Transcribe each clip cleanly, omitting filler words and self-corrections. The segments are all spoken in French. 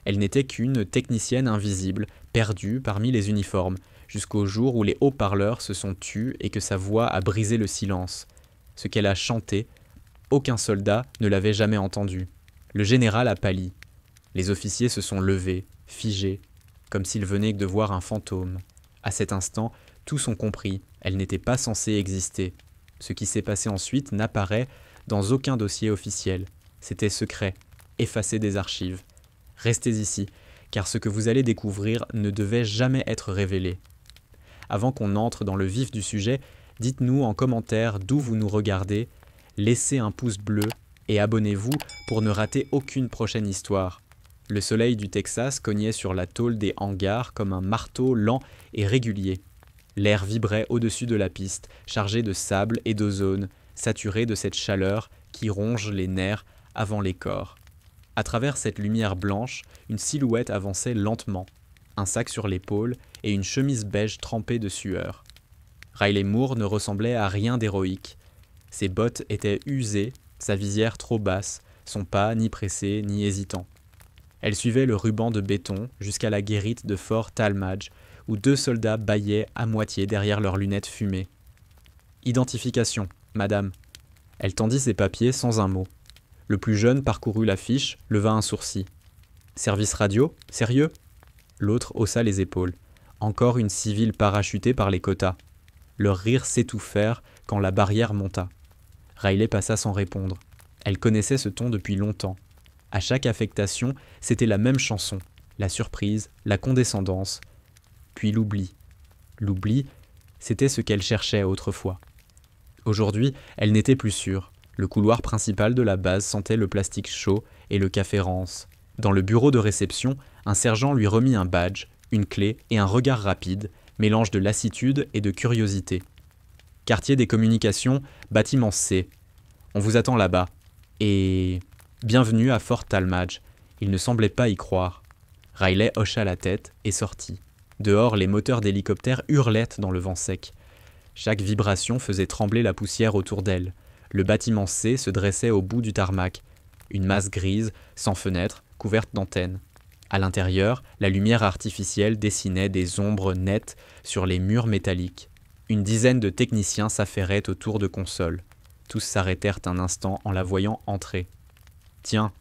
Elle n'était qu'une technicienne invisible, perdue parmi les uniformes, jusqu'au jour où les haut-parleurs se sont tus et que sa voix a brisé le silence. Ce qu'elle a chanté, aucun soldat ne l'avait jamais entendu. Le général a pâli. Les officiers se sont levés, figés, comme s'ils venaient de voir un fantôme. À cet instant, tous ont compris, elle n'était pas censée exister. Ce qui s'est passé ensuite n'apparaît dans aucun dossier officiel. C'était secret, effacé des archives. Restez ici, car ce que vous allez découvrir ne devait jamais être révélé. Avant qu'on entre dans le vif du sujet, dites-nous en commentaire d'où vous nous regardez, laissez un pouce bleu et abonnez-vous pour ne rater aucune prochaine histoire. Le soleil du Texas cognait sur la tôle des hangars comme un marteau lent et régulier. L'air vibrait au-dessus de la piste, chargé de sable et d'ozone, saturé de cette chaleur qui ronge les nerfs avant les corps. À travers cette lumière blanche, une silhouette avançait lentement, un sac sur l'épaule et une chemise beige trempée de sueur. Riley Moore ne ressemblait à rien d'héroïque. Ses bottes étaient usées, sa visière trop basse, son pas ni pressé ni hésitant. Elle suivait le ruban de béton jusqu'à la guérite de Fort Tallmadge, où 2 soldats bâillaient à moitié derrière leurs lunettes fumées. « Identification, madame. » Elle tendit ses papiers sans un mot. Le plus jeune parcourut la fiche, leva un sourcil. « Service radio ? Sérieux ?» L'autre haussa les épaules. Encore une civile parachutée par les quotas. Leurs rires s'étouffèrent quand la barrière monta. Riley passa sans répondre. Elle connaissait ce ton depuis longtemps. À chaque affectation, c'était la même chanson, la surprise, la condescendance, puis l'oubli. L'oubli, c'était ce qu'elle cherchait autrefois. Aujourd'hui, elle n'était plus sûre. Le couloir principal de la base sentait le plastique chaud et le café rance. Dans le bureau de réception, un sergent lui remit un badge, une clé et un regard rapide, mélange de lassitude et de curiosité. « Quartier des communications, bâtiment C. On vous attend là-bas. Et... bienvenue à Fort Tallmadge. » Il ne semblait pas y croire. Riley hocha la tête et sortit. Dehors, les moteurs d'hélicoptère hurlaient dans le vent sec. Chaque vibration faisait trembler la poussière autour d'elle. Le bâtiment C se dressait au bout du tarmac. Une masse grise, sans fenêtre, couverte d'antennes. À l'intérieur, la lumière artificielle dessinait des ombres nettes sur les murs métalliques. Une dizaine de techniciens s'affairaient autour de consoles. Tous s'arrêtèrent un instant en la voyant entrer. « Tiens,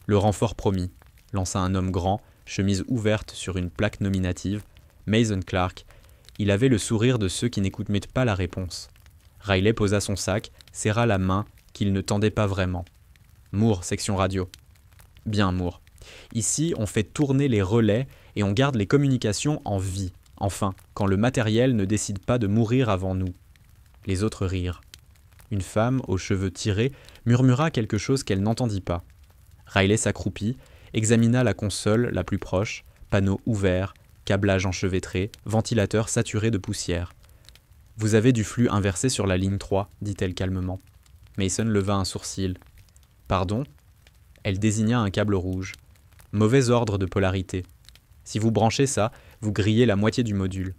le renfort promis », lança un homme grand, chemise ouverte sur une plaque nominative, Mason Clark. Il avait le sourire de ceux qui n'écoutent pas la réponse. Riley posa son sac, serra la main qu'il ne tendait pas vraiment. « Moore, section radio. »« Bien, Moore. Ici, on fait tourner les relais et on garde les communications en vie. Enfin, quand le matériel ne décide pas de mourir avant nous. » Les autres rirent. Une femme, aux cheveux tirés, murmura quelque chose qu'elle n'entendit pas. Riley s'accroupit, examina la console la plus proche, panneau ouvert, câblage enchevêtré, ventilateur saturé de poussière. « Vous avez du flux inversé sur la ligne 3, dit-elle calmement. Mason leva un sourcil. « Pardon ?» Elle désigna un câble rouge. « Mauvais ordre de polarité. Si vous branchez ça, vous grillez la moitié du module. »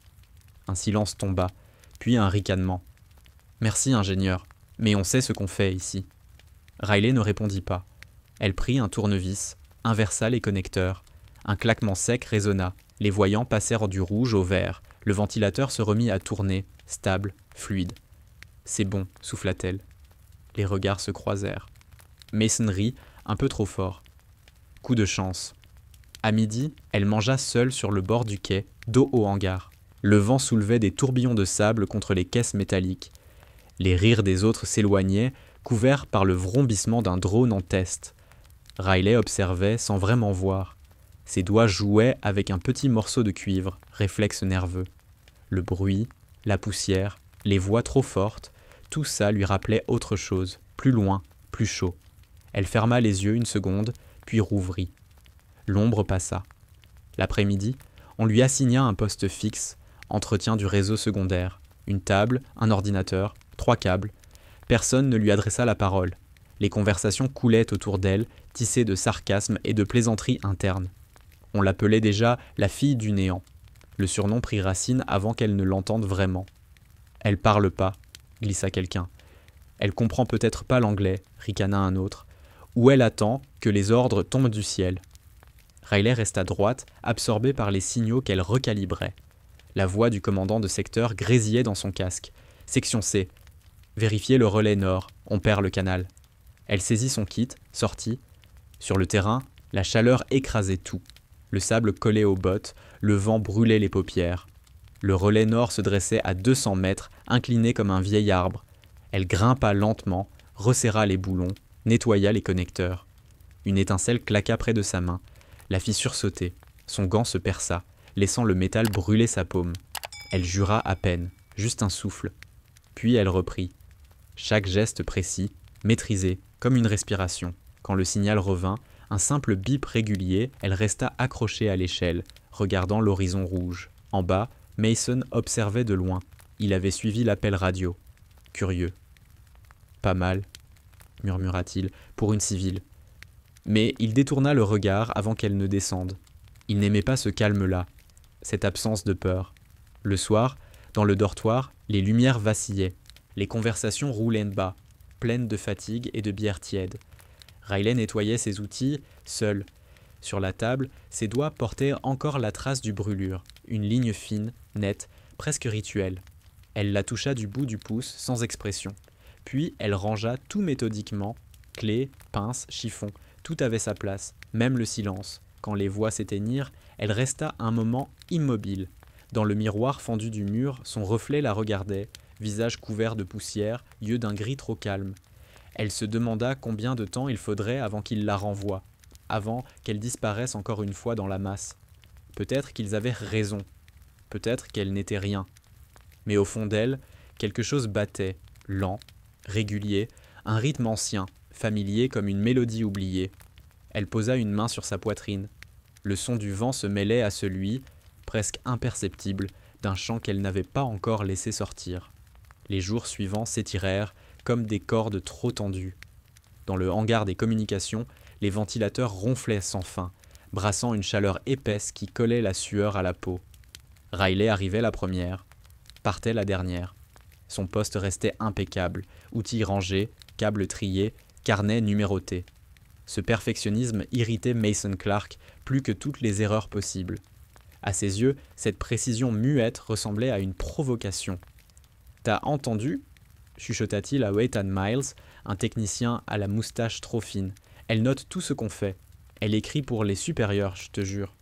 Un silence tomba, puis un ricanement. « Merci, ingénieur, mais on sait ce qu'on fait ici. » Riley ne répondit pas. Elle prit un tournevis, inversa les connecteurs. Un claquement sec résonna. Les voyants passèrent du rouge au vert. Le ventilateur se remit à tourner, stable, fluide. « C'est bon, souffla-t-elle. » Les regards se croisèrent. Mason rit, un peu trop fort. Coup de chance. À midi, elle mangea seule sur le bord du quai, dos au hangar. Le vent soulevait des tourbillons de sable contre les caisses métalliques. Les rires des autres s'éloignaient, couverts par le vrombissement d'un drone en test. Riley observait sans vraiment voir. Ses doigts jouaient avec un petit morceau de cuivre, réflexe nerveux. Le bruit, la poussière, les voix trop fortes, tout ça lui rappelait autre chose, plus loin, plus chaud. Elle ferma les yeux une seconde, puis rouvrit. L'ombre passa. L'après-midi, on lui assigna un poste fixe, entretien du réseau secondaire, une table, un ordinateur, 3 câbles. Personne ne lui adressa la parole. Les conversations coulaient autour d'elle, tissées de sarcasme et de plaisanteries internes. On l'appelait déjà la fille du néant. Le surnom prit racine avant qu'elle ne l'entende vraiment. « Elle parle pas », glissa quelqu'un. « Elle comprend peut-être pas l'anglais », ricana un autre. « Ou elle attend que les ordres tombent du ciel. » Riley resta droite, absorbée par les signaux qu'elle recalibrait. La voix du commandant de secteur grésillait dans son casque. « Section C. Vérifiez le relais nord, on perd le canal. » Elle saisit son kit, sortit. Sur le terrain, la chaleur écrasait tout. Le sable collait aux bottes, le vent brûlait les paupières. Le relais nord se dressait à 200 mètres, incliné comme un vieil arbre. Elle grimpa lentement, resserra les boulons, nettoya les connecteurs. Une étincelle claqua près de sa main. La fit sursauter. Son gant se perça, laissant le métal brûler sa paume. Elle jura à peine, juste un souffle. Puis elle reprit. Chaque geste précis, maîtrisé, comme une respiration. Quand le signal revint, un simple bip régulier, elle resta accrochée à l'échelle, regardant l'horizon rouge. En bas, Mason observait de loin. Il avait suivi l'appel radio. Curieux. « Pas mal, » murmura-t-il, pour une civile. Mais il détourna le regard avant qu'elle ne descende. Il n'aimait pas ce calme-là, cette absence de peur. Le soir, dans le dortoir, les lumières vacillaient. Les conversations roulaient bas, pleines de fatigue et de bière tiède. Riley nettoyait ses outils, seul. Sur la table, ses doigts portaient encore la trace du brûlure, une ligne fine, nette, presque rituelle. Elle la toucha du bout du pouce, sans expression. Puis elle rangea tout méthodiquement, clés, pinces, chiffons, tout avait sa place, même le silence. Quand les voix s'éteignirent, elle resta un moment immobile. Dans le miroir fendu du mur, son reflet la regardait, visage couvert de poussière, yeux d'un gris trop calme. Elle se demanda combien de temps il faudrait avant qu'il la renvoie, avant qu'elle disparaisse encore une fois dans la masse. Peut-être qu'ils avaient raison, peut-être qu'elle n'était rien. Mais au fond d'elle, quelque chose battait, lent, régulier, un rythme ancien, familier comme une mélodie oubliée. Elle posa une main sur sa poitrine. Le son du vent se mêlait à celui, presque imperceptible, d'un chant qu'elle n'avait pas encore laissé sortir. Les jours suivants s'étirèrent comme des cordes trop tendues. Dans le hangar des communications, les ventilateurs ronflaient sans fin, brassant une chaleur épaisse qui collait la sueur à la peau. Riley arrivait la première, partait la dernière. Son poste restait impeccable, outils rangés, câbles triés, carnets numérotés. Ce perfectionnisme irritait Mason Clark plus que toutes les erreurs possibles. À ses yeux, cette précision muette ressemblait à une provocation. « T'as entendu ?» chuchota-t-il à Ethan Miles, un technicien à la moustache trop fine. « Elle note tout ce qu'on fait. Elle écrit pour les supérieurs, je te jure. »«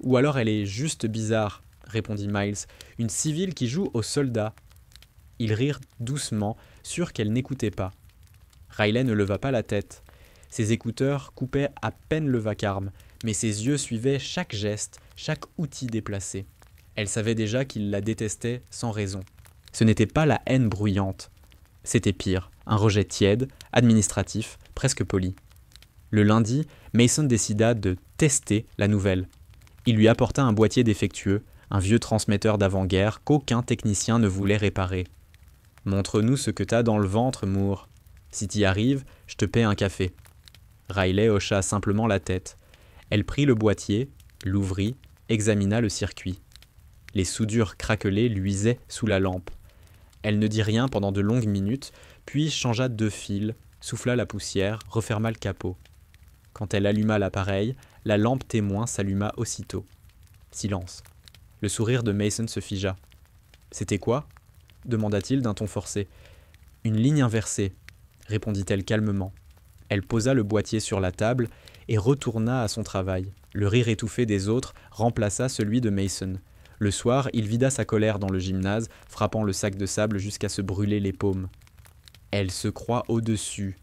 Ou alors elle est juste bizarre, » répondit Miles. « Une civile qui joue aux soldats. » Ils rirent doucement, sûrs qu'elle n'écoutait pas. Riley ne leva pas la tête. Ses écouteurs coupaient à peine le vacarme, mais ses yeux suivaient chaque geste, chaque outil déplacé. Elle savait déjà qu'il la détestait sans raison. Ce n'était pas la haine bruyante. C'était pire, un rejet tiède, administratif, presque poli. Le lundi, Mason décida de tester la nouvelle. Il lui apporta un boîtier défectueux, un vieux transmetteur d'avant-guerre qu'aucun technicien ne voulait réparer. « Montre-nous ce que t'as dans le ventre, Moore. Si t'y arrives, je te paie un café. » Riley hocha simplement la tête. Elle prit le boîtier, l'ouvrit, examina le circuit. Les soudures craquelées luisaient sous la lampe. Elle ne dit rien pendant de longues minutes, puis changea 2 fils, souffla la poussière, referma le capot. Quand elle alluma l'appareil, la lampe témoin s'alluma aussitôt. Silence. Le sourire de Mason se figea. « C'était quoi ?» demanda-t-il d'un ton forcé. « Une ligne inversée, » répondit-elle calmement. Elle posa le boîtier sur la table et retourna à son travail. Le rire étouffé des autres remplaça celui de Mason. Le soir, il vida sa colère dans le gymnase, frappant le sac de sable jusqu'à se brûler les paumes. « Elle se croit au-dessus, »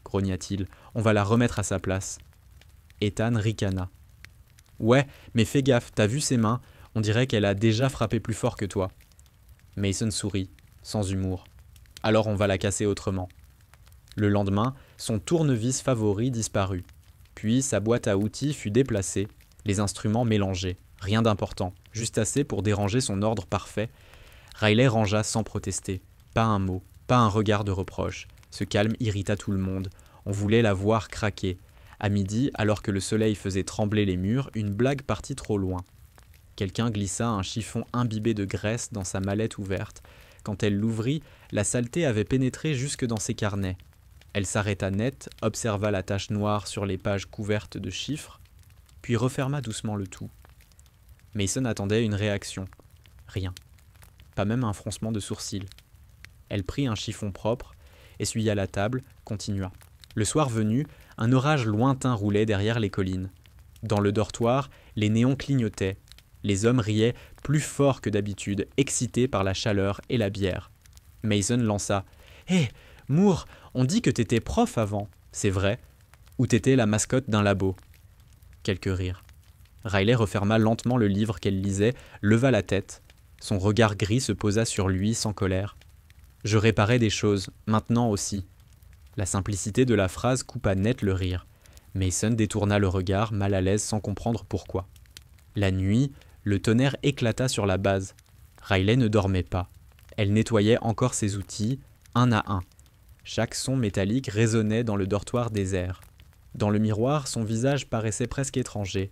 grogna-t-il. « On va la remettre à sa place. » Ethan ricana. « Ouais, mais fais gaffe, t'as vu ses mains? On dirait qu'elle a déjà frappé plus fort que toi. » Mason sourit, sans humour. « Alors on va la casser autrement. » Le lendemain, son tournevis favori disparut. Puis sa boîte à outils fut déplacée, les instruments mélangés. Rien d'important, juste assez pour déranger son ordre parfait. Riley rangea sans protester. Pas un mot, pas un regard de reproche. Ce calme irrita tout le monde. On voulait la voir craquer. À midi, alors que le soleil faisait trembler les murs, une blague partit trop loin. Quelqu'un glissa un chiffon imbibé de graisse dans sa mallette ouverte. Quand elle l'ouvrit, la saleté avait pénétré jusque dans ses carnets. Elle s'arrêta net, observa la tache noire sur les pages couvertes de chiffres. puis referma doucement le tout. Mason attendait une réaction. Rien. Pas même un froncement de sourcils. Elle prit un chiffon propre, essuya la table, continua. Le soir venu, un orage lointain roulait derrière les collines. Dans le dortoir, les néons clignotaient. Les hommes riaient plus fort que d'habitude, excités par la chaleur et la bière. Mason lança « Hé, Moore, on dit que t'étais prof avant, c'est vrai? Ou t'étais la mascotte d'un labo ?» Quelques rires. Riley referma lentement le livre qu'elle lisait, leva la tête. Son regard gris se posa sur lui sans colère. « Je réparais des choses, maintenant aussi. » La simplicité de la phrase coupa net le rire. Mason détourna le regard, mal à l'aise sans comprendre pourquoi. La nuit, le tonnerre éclata sur la base. Riley ne dormait pas. Elle nettoyait encore ses outils, un à un. Chaque son métallique résonnait dans le dortoir désert. Dans le miroir, son visage paraissait presque étranger.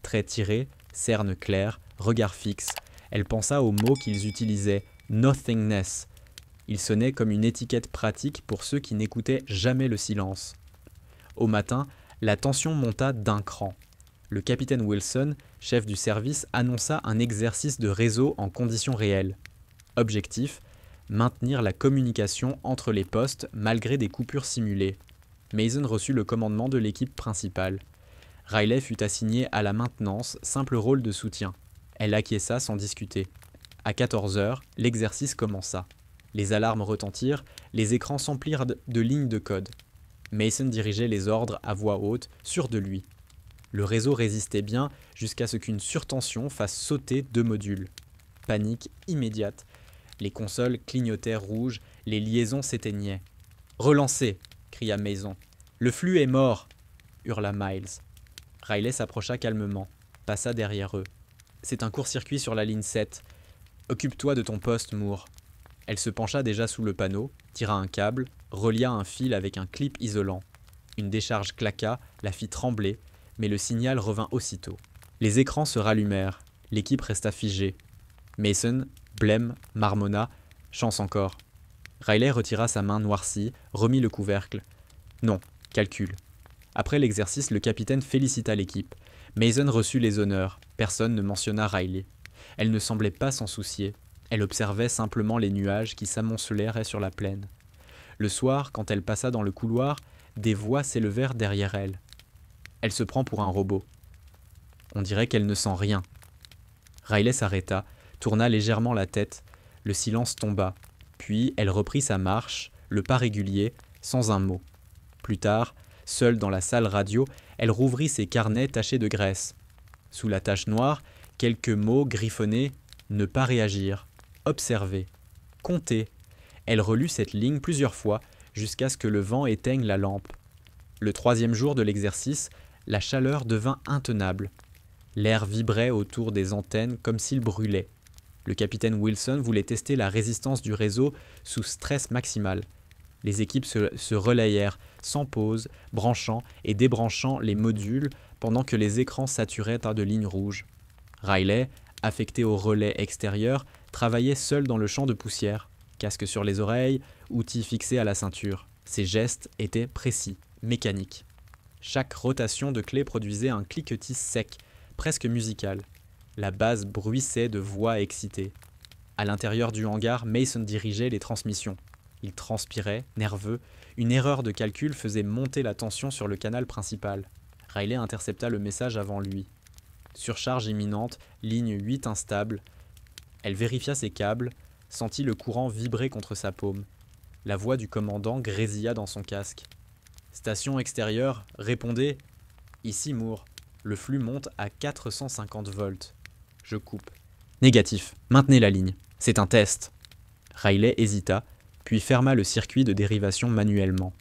Traits tirés, cernes claires, regard fixe. Elle pensa aux mots qu'ils utilisaient, « nothingness ». Il sonnait comme une étiquette pratique pour ceux qui n'écoutaient jamais le silence. Au matin, la tension monta d'un cran. Le capitaine Wilson, chef du service, annonça un exercice de réseau en conditions réelles. Objectif, maintenir la communication entre les postes malgré des coupures simulées. Mason reçut le commandement de l'équipe principale. Riley fut assignée à la maintenance, simple rôle de soutien. Elle acquiesça sans discuter. À 14 heures, l'exercice commença. Les alarmes retentirent, les écrans s'emplirent de lignes de code. Mason dirigeait les ordres à voix haute, sûr de lui. Le réseau résistait bien jusqu'à ce qu'une surtension fasse sauter 2 modules. Panique immédiate. Les consoles clignotaient rouges, les liaisons s'éteignaient. « Relancez !» cria Mason. « Le flux est mort !» hurla Miles. Riley s'approcha calmement, passa derrière eux. « C'est un court-circuit sur la ligne 7. Occupe-toi de ton poste, Moore. » Elle se pencha déjà sous le panneau, tira un câble, relia un fil avec un clip isolant. Une décharge claqua, la fit trembler, mais le signal revint aussitôt. Les écrans se rallumèrent, l'équipe resta figée. Mason, blême, marmonna, chance encore. Riley retira sa main noircie, remit le couvercle. Non, calcul. Après l'exercice, le capitaine félicita l'équipe. Mason reçut les honneurs, personne ne mentionna Riley. Elle ne semblait pas s'en soucier. Elle observait simplement les nuages qui s'amoncelèrent sur la plaine. Le soir, quand elle passa dans le couloir, des voix s'élevèrent derrière elle. Elle se prend pour un robot. On dirait qu'elle ne sent rien. Riley s'arrêta, tourna légèrement la tête. Le silence tomba. Puis elle reprit sa marche, le pas régulier, sans un mot. Plus tard, seule dans la salle radio, elle rouvrit ses carnets tachés de graisse. Sous la tache noire, quelques mots griffonnés « ne pas réagir »,« observer »,« compter ». Elle relut cette ligne plusieurs fois jusqu'à ce que le vent éteigne la lampe. Le 3e jour de l'exercice, la chaleur devint intenable. L'air vibrait autour des antennes comme s'il brûlait. Le capitaine Wilson voulait tester la résistance du réseau sous stress maximal. Les équipes se relayèrent sans pause, branchant et débranchant les modules pendant que les écrans saturaient de lignes rouges. Riley, affecté au relais extérieur, travaillait seul dans le champ de poussière, casque sur les oreilles, outils fixés à la ceinture. Ses gestes étaient précis, mécaniques. Chaque rotation de clé produisait un cliquetis sec, presque musical. La base bruissait de voix excitées. À l'intérieur du hangar, Mason dirigeait les transmissions. Il transpirait, nerveux. Une erreur de calcul faisait monter la tension sur le canal principal. Riley intercepta le message avant lui. Surcharge imminente, ligne 8 instable. Elle vérifia ses câbles, sentit le courant vibrer contre sa paume. La voix du commandant grésilla dans son casque. « Station extérieure, répondez. Ici Moore. Le flux monte à 450 volts. Je coupe. Négatif. Maintenez la ligne. C'est un test. » Riley hésita, puis ferma le circuit de dérivation manuellement.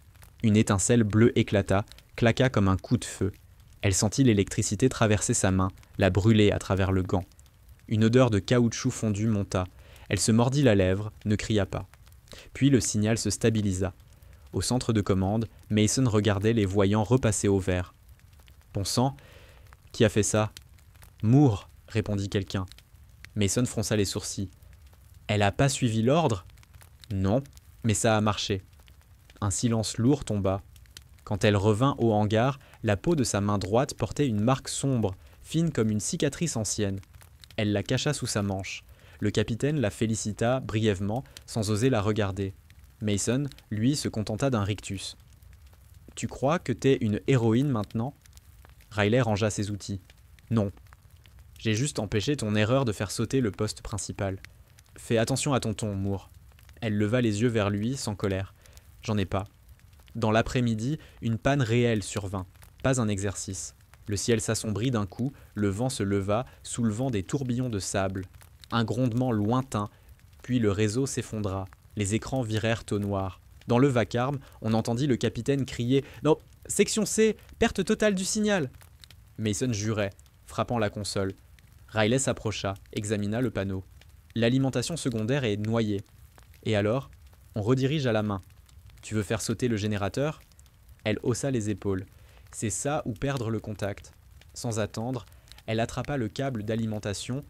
Une étincelle bleue éclata, claqua comme un coup de feu. Elle sentit l'électricité traverser sa main, la brûler à travers le gant. Une odeur de caoutchouc fondu monta. Elle se mordit la lèvre, ne cria pas. Puis le signal se stabilisa. Au centre de commande, Mason regardait les voyants repasser au vert. « Bon sang, qui a fait ça ?»« Moore », répondit quelqu'un. Mason fronça les sourcils. « Elle a pas suivi l'ordre ?»« Non, mais ça a marché. » Un silence lourd tomba. Quand elle revint au hangar, la peau de sa main droite portait une marque sombre, fine comme une cicatrice ancienne. Elle la cacha sous sa manche. Le capitaine la félicita brièvement, sans oser la regarder. Mason, lui, se contenta d'un rictus. « Tu crois que t'es une héroïne maintenant ?» Riley rangea ses outils. « Non. J'ai juste empêché ton erreur de faire sauter le poste principal. Fais attention à ton ton, Moore. » Elle leva les yeux vers lui, sans colère. « J'en ai pas. » Dans l'après-midi, une panne réelle survint. Pas un exercice. Le ciel s'assombrit d'un coup, le vent se leva, soulevant des tourbillons de sable. Un grondement lointain, puis le réseau s'effondra. Les écrans virèrent au noir. Dans le vacarme, on entendit le capitaine crier « Non, section C, perte totale du signal !» Mason jurait, frappant la console. Riley s'approcha, examina le panneau. L'alimentation secondaire est noyée. Et alors, on redirige à la main. Tu veux faire sauter le générateur ? Elle haussa les épaules. C'est ça ou perdre le contact. Sans attendre, elle attrapa le câble d'alimentation,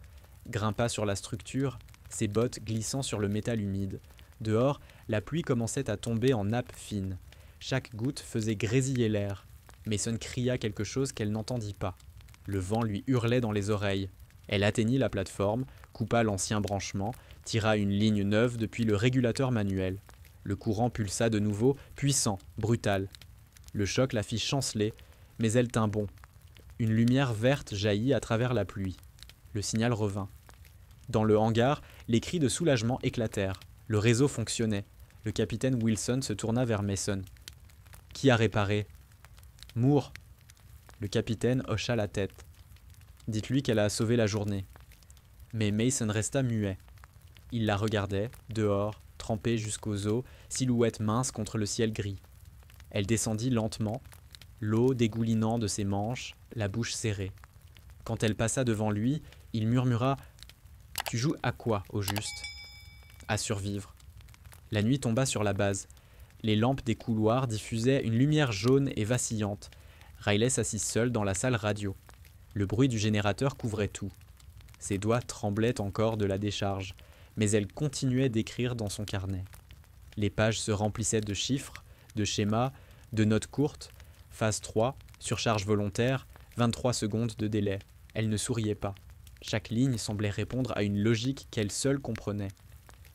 grimpa sur la structure, ses bottes glissant sur le métal humide. Dehors, la pluie commençait à tomber en nappes fines. Chaque goutte faisait grésiller l'air. Mason cria quelque chose qu'elle n'entendit pas. Le vent lui hurlait dans les oreilles. Elle atteignit la plateforme, coupa l'ancien branchement, tira une ligne neuve depuis le régulateur manuel. Le courant pulsa de nouveau, puissant, brutal. Le choc la fit chanceler, mais elle tint bon. Une lumière verte jaillit à travers la pluie. Le signal revint. Dans le hangar, les cris de soulagement éclatèrent. Le réseau fonctionnait. Le capitaine Wilson se tourna vers Mason. « Qui a réparé ?»« Moore. » Le capitaine hocha la tête. « Dites-lui qu'elle a sauvé la journée. » Mais Mason resta muet. Il la regardait, dehors, trempée jusqu'aux os, silhouette mince contre le ciel gris. Elle descendit lentement, l'eau dégoulinant de ses manches, la bouche serrée. Quand elle passa devant lui, il murmura « Tu joues à quoi, au juste ?»« À survivre. » La nuit tomba sur la base. Les lampes des couloirs diffusaient une lumière jaune et vacillante. Riley s'assit seul dans la salle radio. Le bruit du générateur couvrait tout. Ses doigts tremblaient encore de la décharge, mais elle continuait d'écrire dans son carnet. Les pages se remplissaient de chiffres, de schémas, de notes courtes. Phase 3, surcharge volontaire, 23 secondes de délai. Elle ne souriait pas. Chaque ligne semblait répondre à une logique qu'elle seule comprenait.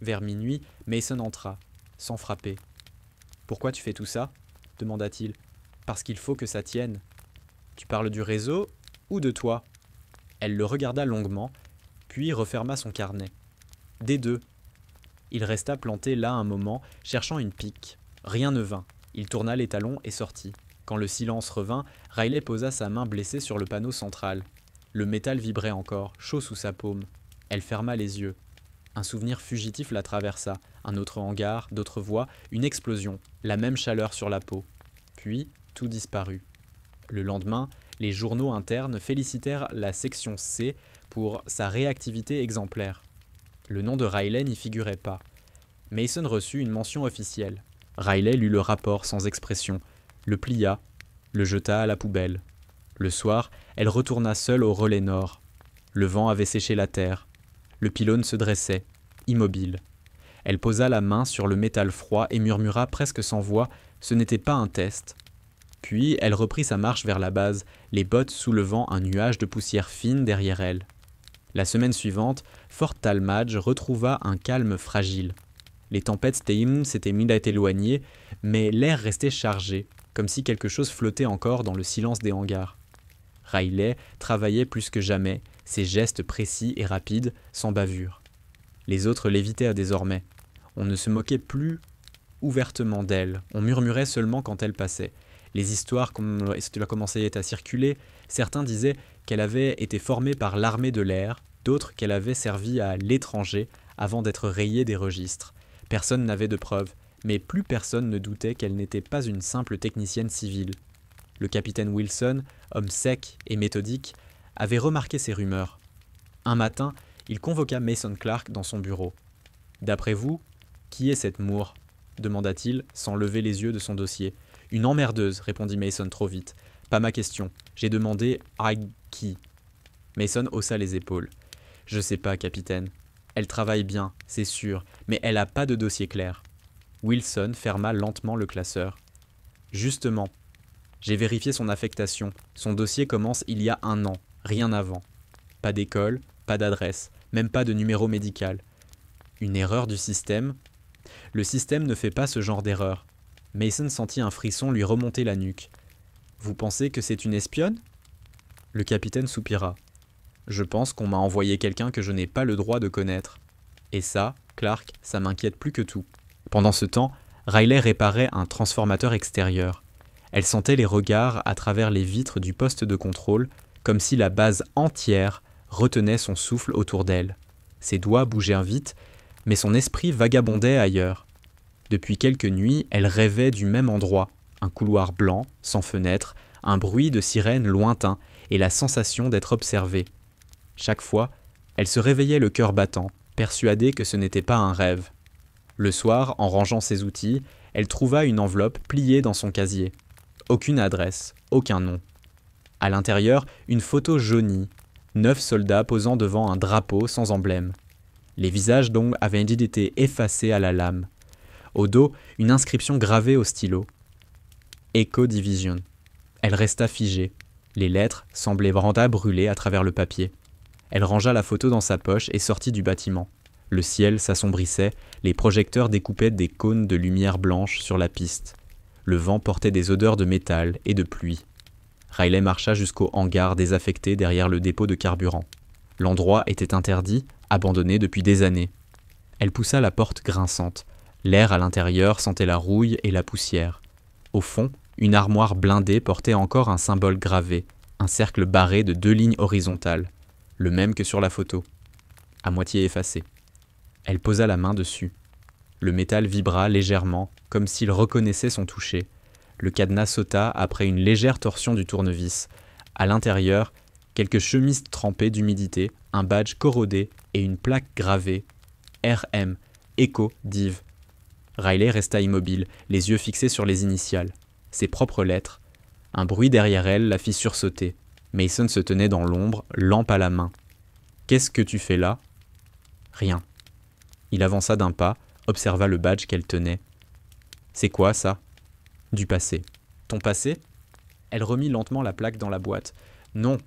Vers minuit, Mason entra, sans frapper. « Pourquoi tu fais tout ça ?» demanda-t-il. « Parce qu'il faut que ça tienne. »« Tu parles du réseau ou de toi ?» Elle le regarda longuement, puis referma son carnet. « Des deux. » Il resta planté là un moment, cherchant une pique. Rien ne vint. Il tourna les talons et sortit. Quand le silence revint, Riley posa sa main blessée sur le panneau central. Le métal vibrait encore, chaud sous sa paume. Elle ferma les yeux. Un souvenir fugitif la traversa. Un autre hangar, d'autres voix, une explosion, la même chaleur sur la peau. Puis, tout disparut. Le lendemain, les journaux internes félicitèrent la section C pour sa réactivité exemplaire. Le nom de Riley n'y figurait pas. Mason reçut une mention officielle. Riley lut le rapport sans expression, le plia, le jeta à la poubelle. Le soir, elle retourna seule au relais nord. Le vent avait séché la terre. Le pylône se dressait, immobile. Elle posa la main sur le métal froid et murmura presque sans voix « Ce n'était pas un test ». Puis elle reprit sa marche vers la base, les bottes soulevant un nuage de poussière fine derrière elle. La semaine suivante, Fort Talmadge retrouva un calme fragile. Les tempêtes Steam s'étaient mis à éloigner, mais l'air restait chargé, comme si quelque chose flottait encore dans le silence des hangars. Riley travaillait plus que jamais, ses gestes précis et rapides, sans bavure. Les autres l'évitèrent désormais. On ne se moquait plus ouvertement d'elle, on murmurait seulement quand elle passait. Les histoires commençaient à circuler. Certains disaient qu'elle avait été formée par l'armée de l'air, d'autres qu'elle avait servi à l'étranger avant d'être rayée des registres. Personne n'avait de preuves, mais plus personne ne doutait qu'elle n'était pas une simple technicienne civile. Le capitaine Wilson, homme sec et méthodique, avait remarqué ces rumeurs. Un matin, il convoqua Mason Clark dans son bureau. « D'après vous, qui est cette Moore ?» demanda-t-il, sans lever les yeux de son dossier. « Une emmerdeuse, répondit Mason trop vite. Pas ma question. J'ai demandé à qui ?» Mason haussa les épaules. « Je sais pas, capitaine. Elle travaille bien, c'est sûr, mais elle a pas de dossier clair. » Wilson ferma lentement le classeur. « Justement, J'ai vérifié son affectation. Son dossier commence il y a 1 an, rien avant. Pas d'école, pas d'adresse, même pas de numéro médical. Une erreur du système? Le système ne fait pas ce genre d'erreur. Mason sentit un frisson lui remonter la nuque. Vous pensez que c'est une espionne? Le capitaine soupira. Je pense qu'on m'a envoyé quelqu'un que je n'ai pas le droit de connaître. Et ça, Clark, ça m'inquiète plus que tout. Pendant ce temps, Riley réparait un transformateur extérieur. Elle sentait les regards à travers les vitres du poste de contrôle, comme si la base entière retenait son souffle autour d'elle. Ses doigts bougeaient vite, mais son esprit vagabondait ailleurs. Depuis quelques nuits, elle rêvait du même endroit, un couloir blanc, sans fenêtre, un bruit de sirène lointain et la sensation d'être observée. Chaque fois, elle se réveillait le cœur battant, persuadée que ce n'était pas un rêve. Le soir, en rangeant ses outils, elle trouva une enveloppe pliée dans son casier. Aucune adresse, aucun nom. À l'intérieur, une photo jaunie, 9 soldats posant devant un drapeau sans emblème. Les visages dont avaient été effacés à la lame. Au dos, une inscription gravée au stylo. Echo Division. Elle resta figée. Les lettres semblaient vraiment brûler à travers le papier. Elle rangea la photo dans sa poche et sortit du bâtiment. Le ciel s'assombrissait, les projecteurs découpaient des cônes de lumière blanche sur la piste. Le vent portait des odeurs de métal et de pluie. Riley marcha jusqu'au hangar désaffecté derrière le dépôt de carburant. L'endroit était interdit, abandonné depuis des années. Elle poussa la porte grinçante. L'air à l'intérieur sentait la rouille et la poussière. Au fond, une armoire blindée portait encore un symbole gravé, un cercle barré de 2 lignes horizontales, le même que sur la photo, à moitié effacé. Elle posa la main dessus. Le métal vibra légèrement, comme s'il reconnaissait son toucher. Le cadenas sauta après une légère torsion du tournevis. À l'intérieur, quelques chemises trempées d'humidité, un badge corrodé et une plaque gravée « RM, Echo Div ». Riley resta immobile, les yeux fixés sur les initiales. Ses propres lettres. Un bruit derrière elle la fit sursauter. Mason se tenait dans l'ombre, lampe à la main. « Qu'est-ce que tu fais là ?»« Rien. » Il avança d'un pas, observa le badge qu'elle tenait. « C'est quoi, ça ?»« Du passé. »« Ton passé ?» Elle remit lentement la plaque dans la boîte. « Non.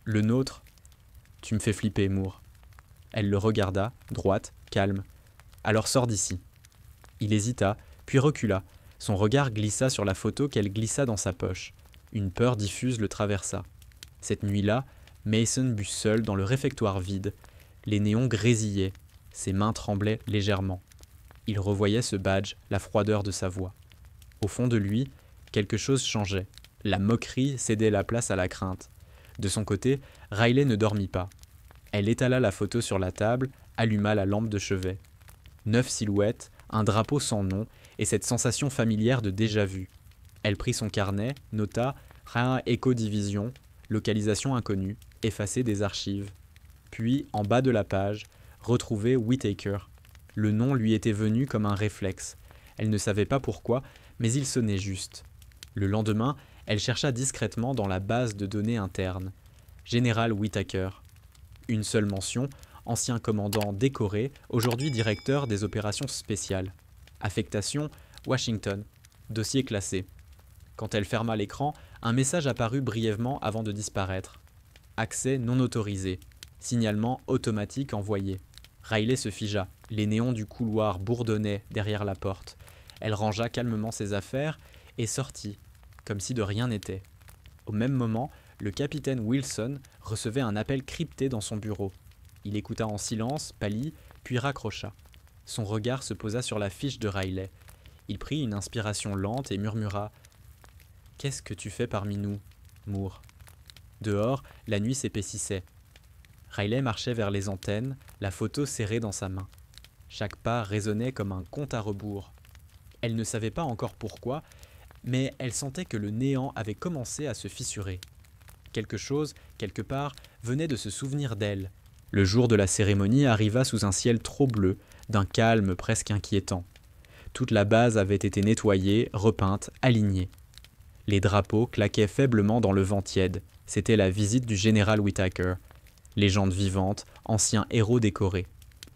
Le nôtre. »« Tu me fais flipper, Moore. » Elle le regarda, droite, calme. « Alors sors d'ici. » Il hésita, puis recula. Son regard glissa sur la photo qu'elle glissa dans sa poche. Une peur diffuse le traversa. Cette nuit-là, Mason but seul dans le réfectoire vide. Les néons grésillaient. Ses mains tremblaient légèrement. Il revoyait ce badge, la froideur de sa voix. Au fond de lui, quelque chose changeait. La moquerie cédait la place à la crainte. De son côté, Riley ne dormit pas. Elle étala la photo sur la table, alluma la lampe de chevet. 9 silhouettes, un drapeau sans nom et cette sensation familière de déjà-vu. Elle prit son carnet, nota « Rien Echo Division », localisation inconnue, effacée des archives. Puis, en bas de la page, retrouver Whittaker. Le nom lui était venu comme un réflexe. Elle ne savait pas pourquoi, mais il sonnait juste. Le lendemain, elle chercha discrètement dans la base de données interne. Général Whittaker. Une seule mention, ancien commandant décoré, aujourd'hui directeur des opérations spéciales. Affectation, Washington. Dossier classé. Quand elle ferma l'écran, un message apparut brièvement avant de disparaître. Accès non autorisé. Signalement automatique envoyé. Riley se figea. Les néons du couloir bourdonnaient derrière la porte. Elle rangea calmement ses affaires et sortit, comme si de rien n'était. Au même moment, le capitaine Wilson recevait un appel crypté dans son bureau. Il écouta en silence, pâlit, puis raccrocha. Son regard se posa sur la fiche de Riley. Il prit une inspiration lente et murmura « Qu'est-ce que tu fais parmi nous, Moore ?» Dehors, la nuit s'épaississait. Riley marchait vers les antennes, la photo serrée dans sa main. Chaque pas résonnait comme un compte à rebours. Elle ne savait pas encore pourquoi, mais elle sentait que le néant avait commencé à se fissurer. Quelque chose, quelque part, venait de se souvenir d'elle. Le jour de la cérémonie arriva sous un ciel trop bleu, d'un calme presque inquiétant. Toute la base avait été nettoyée, repeinte, alignée. Les drapeaux claquaient faiblement dans le vent tiède. C'était la visite du général Whittaker. Légende vivante, ancien héros décoré.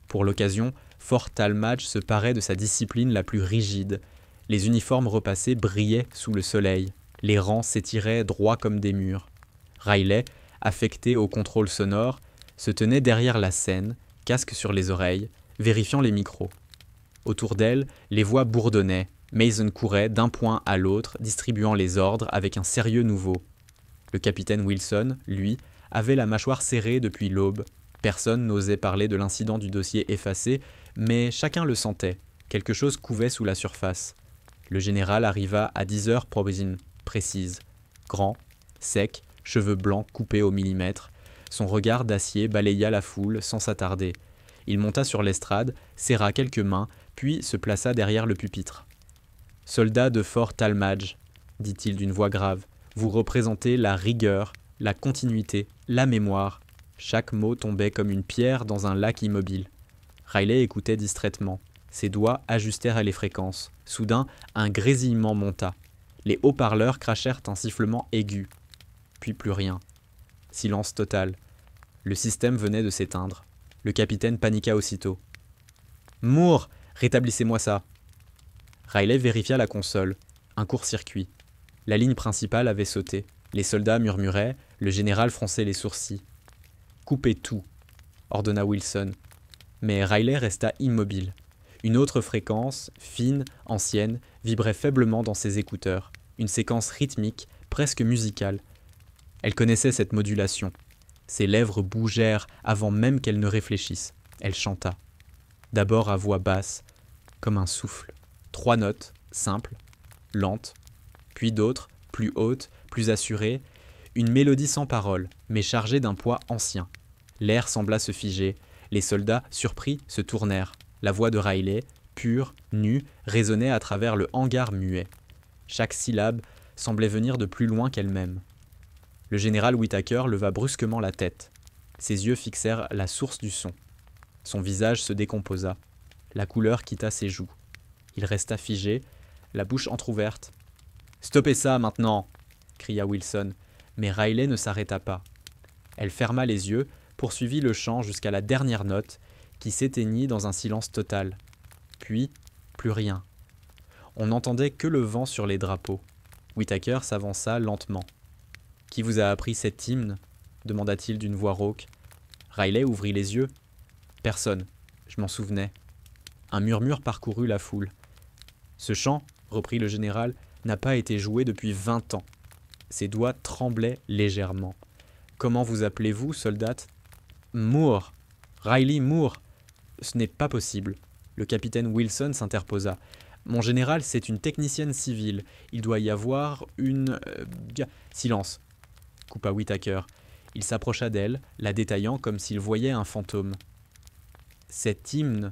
Pour l'occasion, Fort Talmadge se parait de sa discipline la plus rigide. Les uniformes repassés brillaient sous le soleil. Les rangs s'étiraient droits comme des murs. Riley, affecté au contrôle sonore, se tenait derrière la scène, casque sur les oreilles, vérifiant les micros. Autour d'elle, les voix bourdonnaient. Mason courait d'un point à l'autre, distribuant les ordres avec un sérieux nouveau. Le capitaine Wilson, lui, avait la mâchoire serrée depuis l'aube. Personne n'osait parler de l'incident du dossier effacé, mais chacun le sentait. Quelque chose couvait sous la surface. Le général arriva à 10 heures précises. Grand, sec, cheveux blancs coupés au millimètre. Son regard d'acier balaya la foule sans s'attarder. Il monta sur l'estrade, serra quelques mains, puis se plaça derrière le pupitre. « Soldats de Fort Talmadge, dit-il d'une voix grave, vous représentez la rigueur, la continuité, la mémoire. » Chaque mot tombait comme une pierre dans un lac immobile. Riley écoutait distraitement. Ses doigts ajustèrent les fréquences. Soudain, un grésillement monta. Les haut-parleurs crachèrent un sifflement aigu. Puis plus rien. Silence total. Le système venait de s'éteindre. Le capitaine paniqua aussitôt. « Moore, rétablissez-moi ça !» Riley vérifia la console. Un court-circuit. La ligne principale avait sauté. Les soldats murmuraient, le général fronçait les sourcils. « Coupez tout !» ordonna Wilson. Mais Riley resta immobile. Une autre fréquence, fine, ancienne, vibrait faiblement dans ses écouteurs. Une séquence rythmique, presque musicale. Elle connaissait cette modulation. Ses lèvres bougèrent avant même qu'elle ne réfléchisse. Elle chanta. D'abord à voix basse, comme un souffle. 3 notes, simples, lentes, puis d'autres, plus hautes, plus assurées. Une mélodie sans parole, mais chargée d'un poids ancien. L'air sembla se figer. Les soldats, surpris, se tournèrent. La voix de Riley, pure, nue, résonnait à travers le hangar muet. Chaque syllabe semblait venir de plus loin qu'elle-même. Le général Whittaker leva brusquement la tête. Ses yeux fixèrent la source du son. Son visage se décomposa. La couleur quitta ses joues. Il resta figé, la bouche entr'ouverte. « Stoppez ça, maintenant !» cria Wilson, mais Riley ne s'arrêta pas. Elle ferma les yeux, poursuivit le chant jusqu'à la dernière note, qui s'éteignit dans un silence total. Puis, plus rien. On n'entendait que le vent sur les drapeaux. Whittaker s'avança lentement. « Qui vous a appris cet hymne ?» demanda-t-il d'une voix rauque. Riley ouvrit les yeux. « Personne. Je m'en souvenais. » Un murmure parcourut la foule. « Ce chant, reprit le général, n'a pas été joué depuis 20 ans. » Ses doigts tremblaient légèrement. « Comment vous appelez-vous, soldate ?»« Moore. Riley Moore. » « Ce n'est pas possible. » Le capitaine Wilson s'interposa. « Mon général, c'est une technicienne civile. Il doit y avoir une... Silence, coupa Whittaker. Il s'approcha d'elle, la détaillant comme s'il voyait un fantôme. Cet hymne,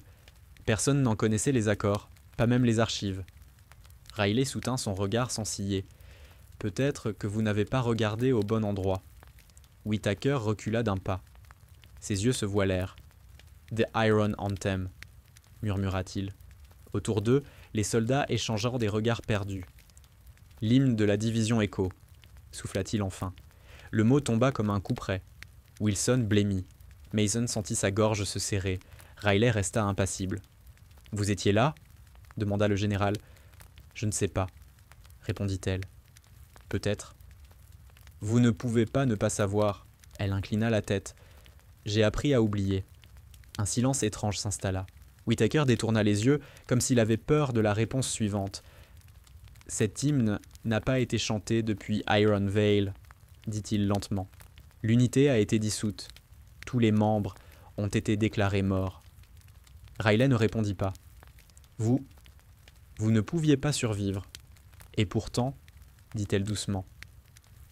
personne n'en connaissait les accords, pas même les archives. Riley soutint son regard sans ciller. « Peut-être que vous n'avez pas regardé au bon endroit. » Whittaker recula d'un pas. Ses yeux se voilèrent. « The Iron Anthem », murmura-t-il. Autour d'eux, les soldats échangèrent des regards perdus. « L'hymne de la division Echo », souffla-t-il enfin. Le mot tomba comme un coup près. Wilson blêmit. Mason sentit sa gorge se serrer. Riley resta impassible. « Vous étiez là ?» demanda le général. « Je ne sais pas, » répondit-elle. « Peut-être. »« Vous ne pouvez pas ne pas savoir. » Elle inclina la tête. « J'ai appris à oublier. » Un silence étrange s'installa. Whittaker détourna les yeux comme s'il avait peur de la réponse suivante. « Cet hymne n'a pas été chanté depuis Iron Vale, » dit-il lentement. « L'unité a été dissoute. Tous les membres ont été déclarés morts. » Riley ne répondit pas. « Vous ne pouviez pas survivre. Et pourtant, » dit-elle doucement.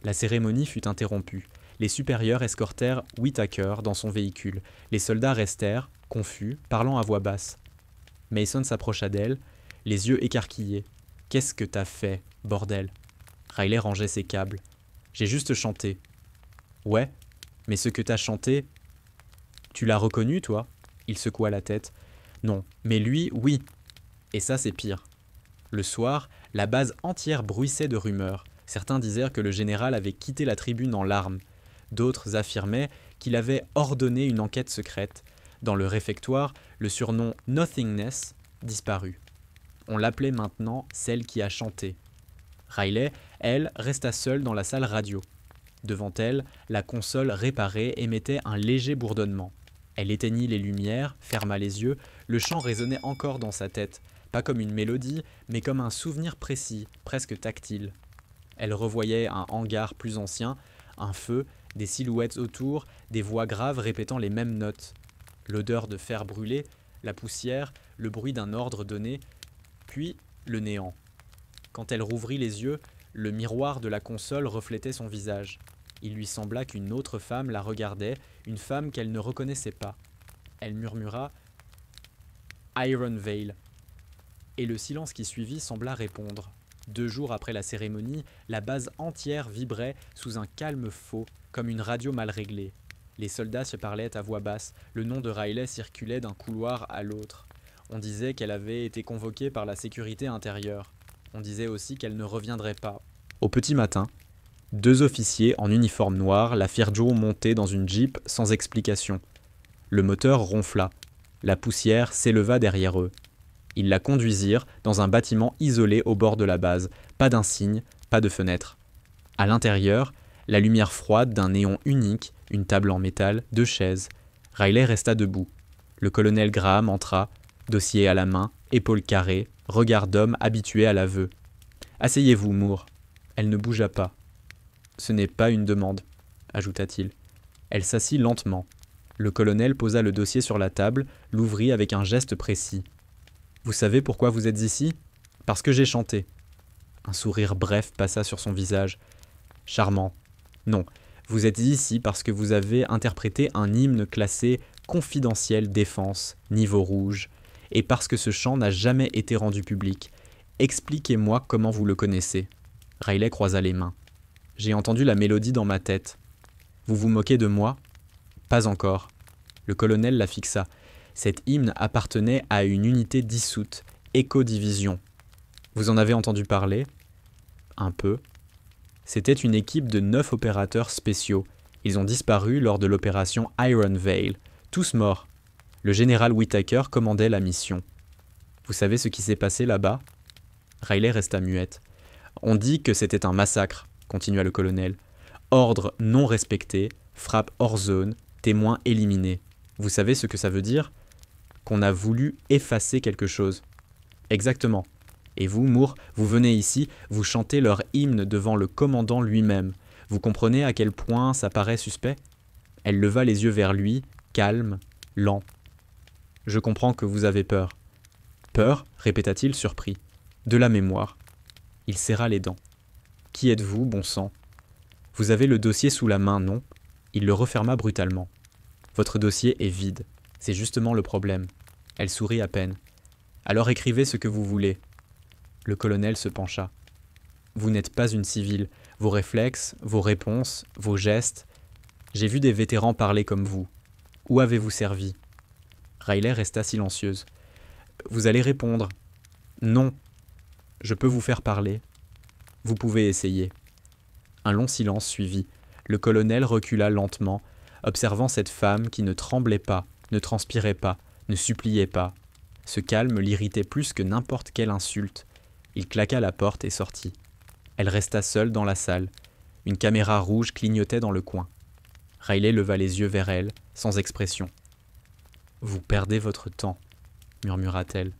La cérémonie fut interrompue. Les supérieurs escortèrent Whittaker dans son véhicule. Les soldats restèrent, confus, parlant à voix basse. Mason s'approcha d'elle, les yeux écarquillés. « Qu'est-ce que t'as fait, bordel ?» Riley rangeait ses câbles. « J'ai juste chanté. »« Ouais, mais ce que t'as chanté... »« Tu l'as reconnu, toi ?» Il secoua la tête. « Non, mais lui, oui. Et ça, c'est pire. » Le soir, la base entière bruissait de rumeurs. Certains disaient que le général avait quitté la tribune en larmes. D'autres affirmaient qu'il avait ordonné une enquête secrète. Dans le réfectoire, le surnom « Nothingness » disparut. On l'appelait maintenant « celle qui a chanté ». Riley, elle, resta seule dans la salle radio. Devant elle, la console réparée émettait un léger bourdonnement. Elle éteignit les lumières, ferma les yeux, le chant résonnait encore dans sa tête, pas comme une mélodie, mais comme un souvenir précis, presque tactile. Elle revoyait un hangar plus ancien, un feu, des silhouettes autour, des voix graves répétant les mêmes notes. L'odeur de fer brûlé, la poussière, le bruit d'un ordre donné, puis le néant. Quand elle rouvrit les yeux, le miroir de la console reflétait son visage. Il lui sembla qu'une autre femme la regardait, une femme qu'elle ne reconnaissait pas. Elle murmura « Iron Veil ». Et le silence qui suivit sembla répondre. 2 jours après la cérémonie, la base entière vibrait sous un calme faux, comme une radio mal réglée. Les soldats se parlaient à voix basse, le nom de Riley circulait d'un couloir à l'autre. On disait qu'elle avait été convoquée par la sécurité intérieure. On disait aussi qu'elle ne reviendrait pas. Au petit matin, 2 officiers en uniforme noir la firent monter dans une Jeep sans explication. Le moteur ronfla. La poussière s'éleva derrière eux. Ils la conduisirent dans un bâtiment isolé au bord de la base. Pas d'insigne, pas de fenêtre. À l'intérieur, la lumière froide d'un néon unique, une table en métal, 2 chaises. Riley resta debout. Le colonel Graham entra, dossier à la main, épaules carrées, regard d'homme habitué à l'aveu. « Asseyez-vous, Moore. » Elle ne bougea pas. « Ce n'est pas une demande, » ajouta-t-il. Elle s'assit lentement. Le colonel posa le dossier sur la table, l'ouvrit avec un geste précis. « Vous savez pourquoi vous êtes ici ? Parce que j'ai chanté. » Un sourire bref passa sur son visage. « Charmant. Non, vous êtes ici parce que vous avez interprété un hymne classé confidentiel défense, niveau rouge, et parce que ce chant n'a jamais été rendu public. Expliquez-moi comment vous le connaissez. » Riley croisa les mains. « J'ai entendu la mélodie dans ma tête. »« Vous vous moquez de moi ? » ?»« Pas encore. » Le colonel la fixa. Cet hymne appartenait à une unité dissoute, Éco-Division. « Vous en avez entendu parler ? » ?»« Un peu. » C'était une équipe de 9 opérateurs spéciaux. Ils ont disparu lors de l'opération Iron Veil. Tous morts. Le général Whittaker commandait la mission. Vous savez ce qui s'est passé là-bas ? Riley resta muette. On dit que c'était un massacre, continua le colonel. Ordre non respecté, frappe hors zone, témoins éliminés. Vous savez ce que ça veut dire ? Qu'on a voulu effacer quelque chose. Exactement. Et vous, Moore, vous venez ici, vous chantez leur hymne devant le commandant lui-même. Vous comprenez à quel point ça paraît suspect ? Elle leva les yeux vers lui, calme, lent. Je comprends que vous avez peur. Peur ? Répéta-t-il surpris. De la mémoire. Il serra les dents. Qui êtes-vous, bon sang ? Vous avez le dossier sous la main, non ? Il le referma brutalement. Votre dossier est vide. C'est justement le problème. Elle sourit à peine. Alors écrivez ce que vous voulez. Le colonel se pencha. Vous n'êtes pas une civile. Vos réflexes, vos réponses, vos gestes. J'ai vu des vétérans parler comme vous. Où avez-vous servi ? Riley resta silencieuse. Vous allez répondre. Non. Je peux vous faire parler. Vous pouvez essayer. Un long silence suivit. Le colonel recula lentement, observant cette femme qui ne tremblait pas, ne transpirait pas, ne suppliait pas. Ce calme l'irritait plus que n'importe quelle insulte. Il claqua la porte et sortit. Elle resta seule dans la salle. Une caméra rouge clignotait dans le coin. Riley leva les yeux vers elle, sans expression. « Vous perdez votre temps, » murmura-t-elle.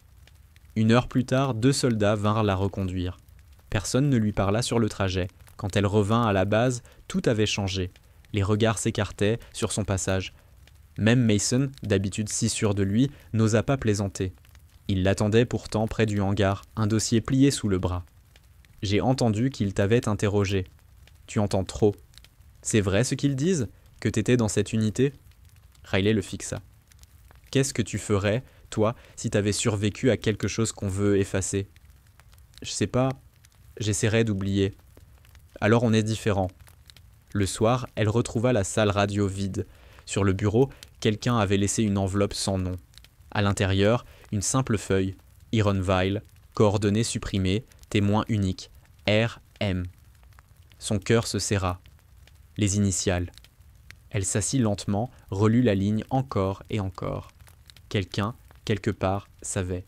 1 heure plus tard, 2 soldats vinrent la reconduire. Personne ne lui parla sur le trajet. Quand elle revint à la base, tout avait changé. Les regards s'écartaient sur son passage. Même Mason, d'habitude si sûr de lui, n'osa pas plaisanter. Il l'attendait pourtant près du hangar, un dossier plié sous le bras. « J'ai entendu qu'ils t'avaient interrogé. Tu entends trop. C'est vrai ce qu'ils disent ? Que t'étais dans cette unité ?» Riley le fixa. « Qu'est-ce que tu ferais, toi, si t'avais survécu à quelque chose qu'on veut effacer ? » « Je sais pas. J'essaierai d'oublier. Alors on est différents. » Le soir, elle retrouva la salle radio vide. Sur le bureau, quelqu'un avait laissé une enveloppe sans nom. À l'intérieur, une simple feuille, Iron Veil, coordonnées supprimées, témoin unique, R.M. Son cœur se serra. Les initiales. Elle s'assit lentement, relut la ligne encore et encore. Quelqu'un, quelque part, savait.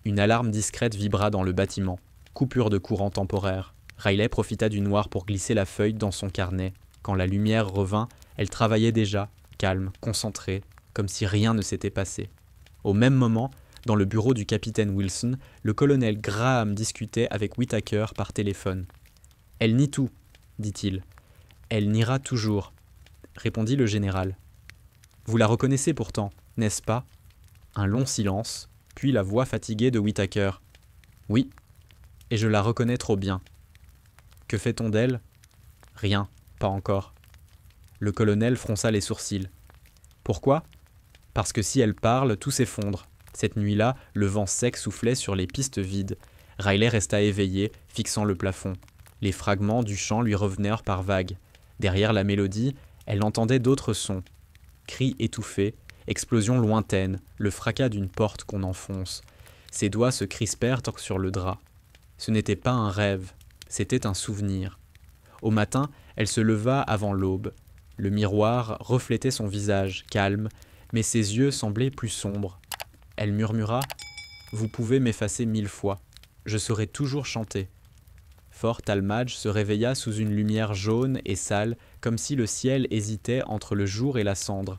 Une alarme discrète vibra dans le bâtiment. Coupure de courant temporaire. Riley profita du noir pour glisser la feuille dans son carnet. Quand la lumière revint, elle travaillait déjà, calme, concentrée, comme si rien ne s'était passé. Au même moment, dans le bureau du capitaine Wilson, le colonel Graham discutait avec Whittaker par téléphone. « Elle nie tout, dit-il. Elle niera toujours, répondit le général. Vous la reconnaissez pourtant, n'est-ce pas ? Un long silence, puis la voix fatiguée de Whittaker. Oui, et je la reconnais trop bien. Que fait-on d'elle ? Rien, pas encore. Le colonel fronça les sourcils. Pourquoi ? Parce que si elle parle, tout s'effondre. Cette nuit-là, le vent sec soufflait sur les pistes vides. Riley resta éveillé, fixant le plafond. Les fragments du chant lui revenèrent par vagues. Derrière la mélodie, elle entendait d'autres sons. Cris étouffés, explosions lointaines, le fracas d'une porte qu'on enfonce. Ses doigts se crispèrent sur le drap. Ce n'était pas un rêve, c'était un souvenir. Au matin, elle se leva avant l'aube. Le miroir reflétait son visage, calme, mais ses yeux semblaient plus sombres. Elle murmura « Vous pouvez m'effacer 1000 fois, je saurai toujours chanter ». Fort Talmadge se réveilla sous une lumière jaune et sale, comme si le ciel hésitait entre le jour et la cendre.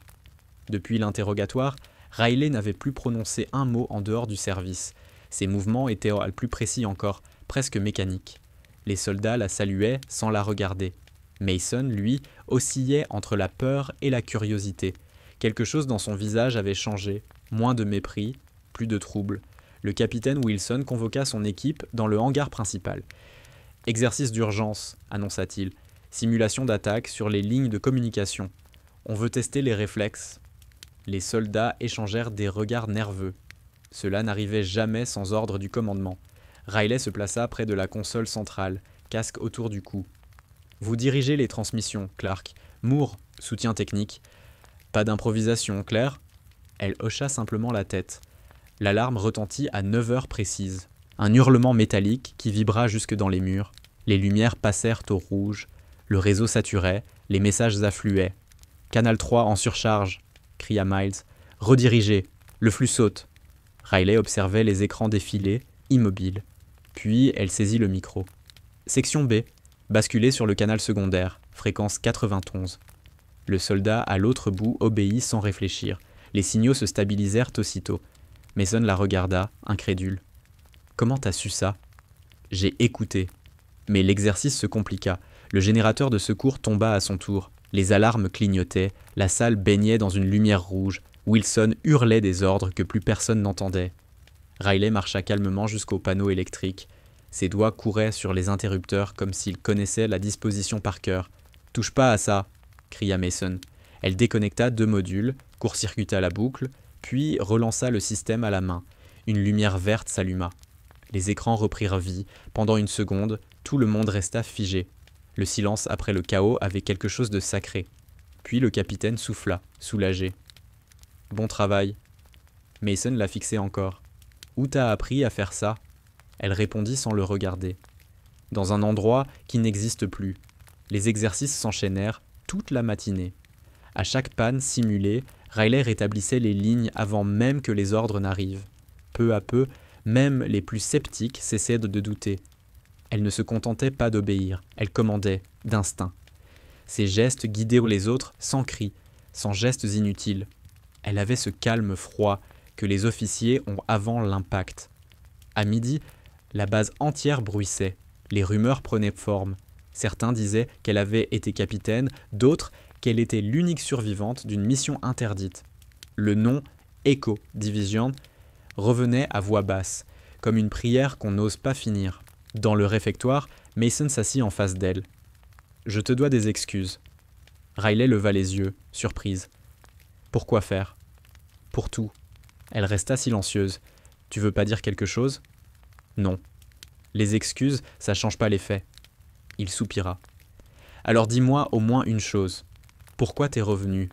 Depuis l'interrogatoire, Riley n'avait plus prononcé un mot en dehors du service. Ses mouvements étaient plus précis encore, presque mécaniques. Les soldats la saluaient sans la regarder. Mason, lui, oscillait entre la peur et la curiosité. Quelque chose dans son visage avait changé, moins de mépris, plus de trouble. Le capitaine Wilson convoqua son équipe dans le hangar principal. « Exercice d'urgence », annonça-t-il. « Simulation d'attaque sur les lignes de communication. On veut tester les réflexes. » Les soldats échangèrent des regards nerveux. Cela n'arrivait jamais sans ordre du commandement. Riley se plaça près de la console centrale, casque autour du cou. « Vous dirigez les transmissions, Clark. Moore, soutien technique. Pas d'improvisation, Claire ?» Elle hocha simplement la tête. L'alarme retentit à 9 heures précises. Un hurlement métallique qui vibra jusque dans les murs. Les lumières passèrent au rouge. Le réseau saturait, les messages affluaient. « Canal 3 en surcharge !» cria Miles. « Redirigez, le flux saute. » Riley observait les écrans défiler, immobile. Puis elle saisit le micro. « Section B, basculez sur le canal secondaire, fréquence 91. » Le soldat à l'autre bout obéit sans réfléchir. Les signaux se stabilisèrent aussitôt. Mason la regarda, incrédule. « Comment t'as su ça ?»« J'ai écouté. » Mais l'exercice se compliqua. Le générateur de secours tomba à son tour. Les alarmes clignotaient, la salle baignait dans une lumière rouge. Wilson hurlait des ordres que plus personne n'entendait. Riley marcha calmement jusqu'au panneau électrique. Ses doigts couraient sur les interrupteurs comme s'il connaissait la disposition par cœur. « Touche pas à ça !» cria Mason. Elle déconnecta 2 modules, court-circuita la boucle, puis relança le système à la main. Une lumière verte s'alluma. Les écrans reprirent vie. Pendant une seconde, tout le monde resta figé. Le silence après le chaos avait quelque chose de sacré. Puis le capitaine souffla, soulagé. « Bon travail. » Mason la fixait encore. « Où t'as appris à faire ça ?» Elle répondit sans le regarder. « Dans un endroit qui n'existe plus. » Les exercices s'enchaînèrent toute la matinée. À chaque panne simulée, Riley rétablissait les lignes avant même que les ordres n'arrivent. Peu à peu, même les plus sceptiques cessaient de douter. Elle ne se contentait pas d'obéir, elle commandait, d'instinct. Ses gestes guidaient les autres sans cris, sans gestes inutiles. Elle avait ce calme froid que les officiers ont avant l'impact. À midi, la base entière bruissait. Les rumeurs prenaient forme. Certains disaient qu'elle avait été capitaine, d'autres qu'elle était l'unique survivante d'une mission interdite. Le nom « Echo Division » revenait à voix basse, comme une prière qu'on n'ose pas finir. Dans le réfectoire, Mason s'assit en face d'elle. « Je te dois des excuses. » Riley leva les yeux, surprise. « Pourquoi faire ?»« Pour tout. » Elle resta silencieuse. « Tu veux pas dire quelque chose ?»« Non. » « Les excuses, ça change pas les faits. » Il soupira. « Alors dis-moi au moins une chose. Pourquoi t'es revenu ?»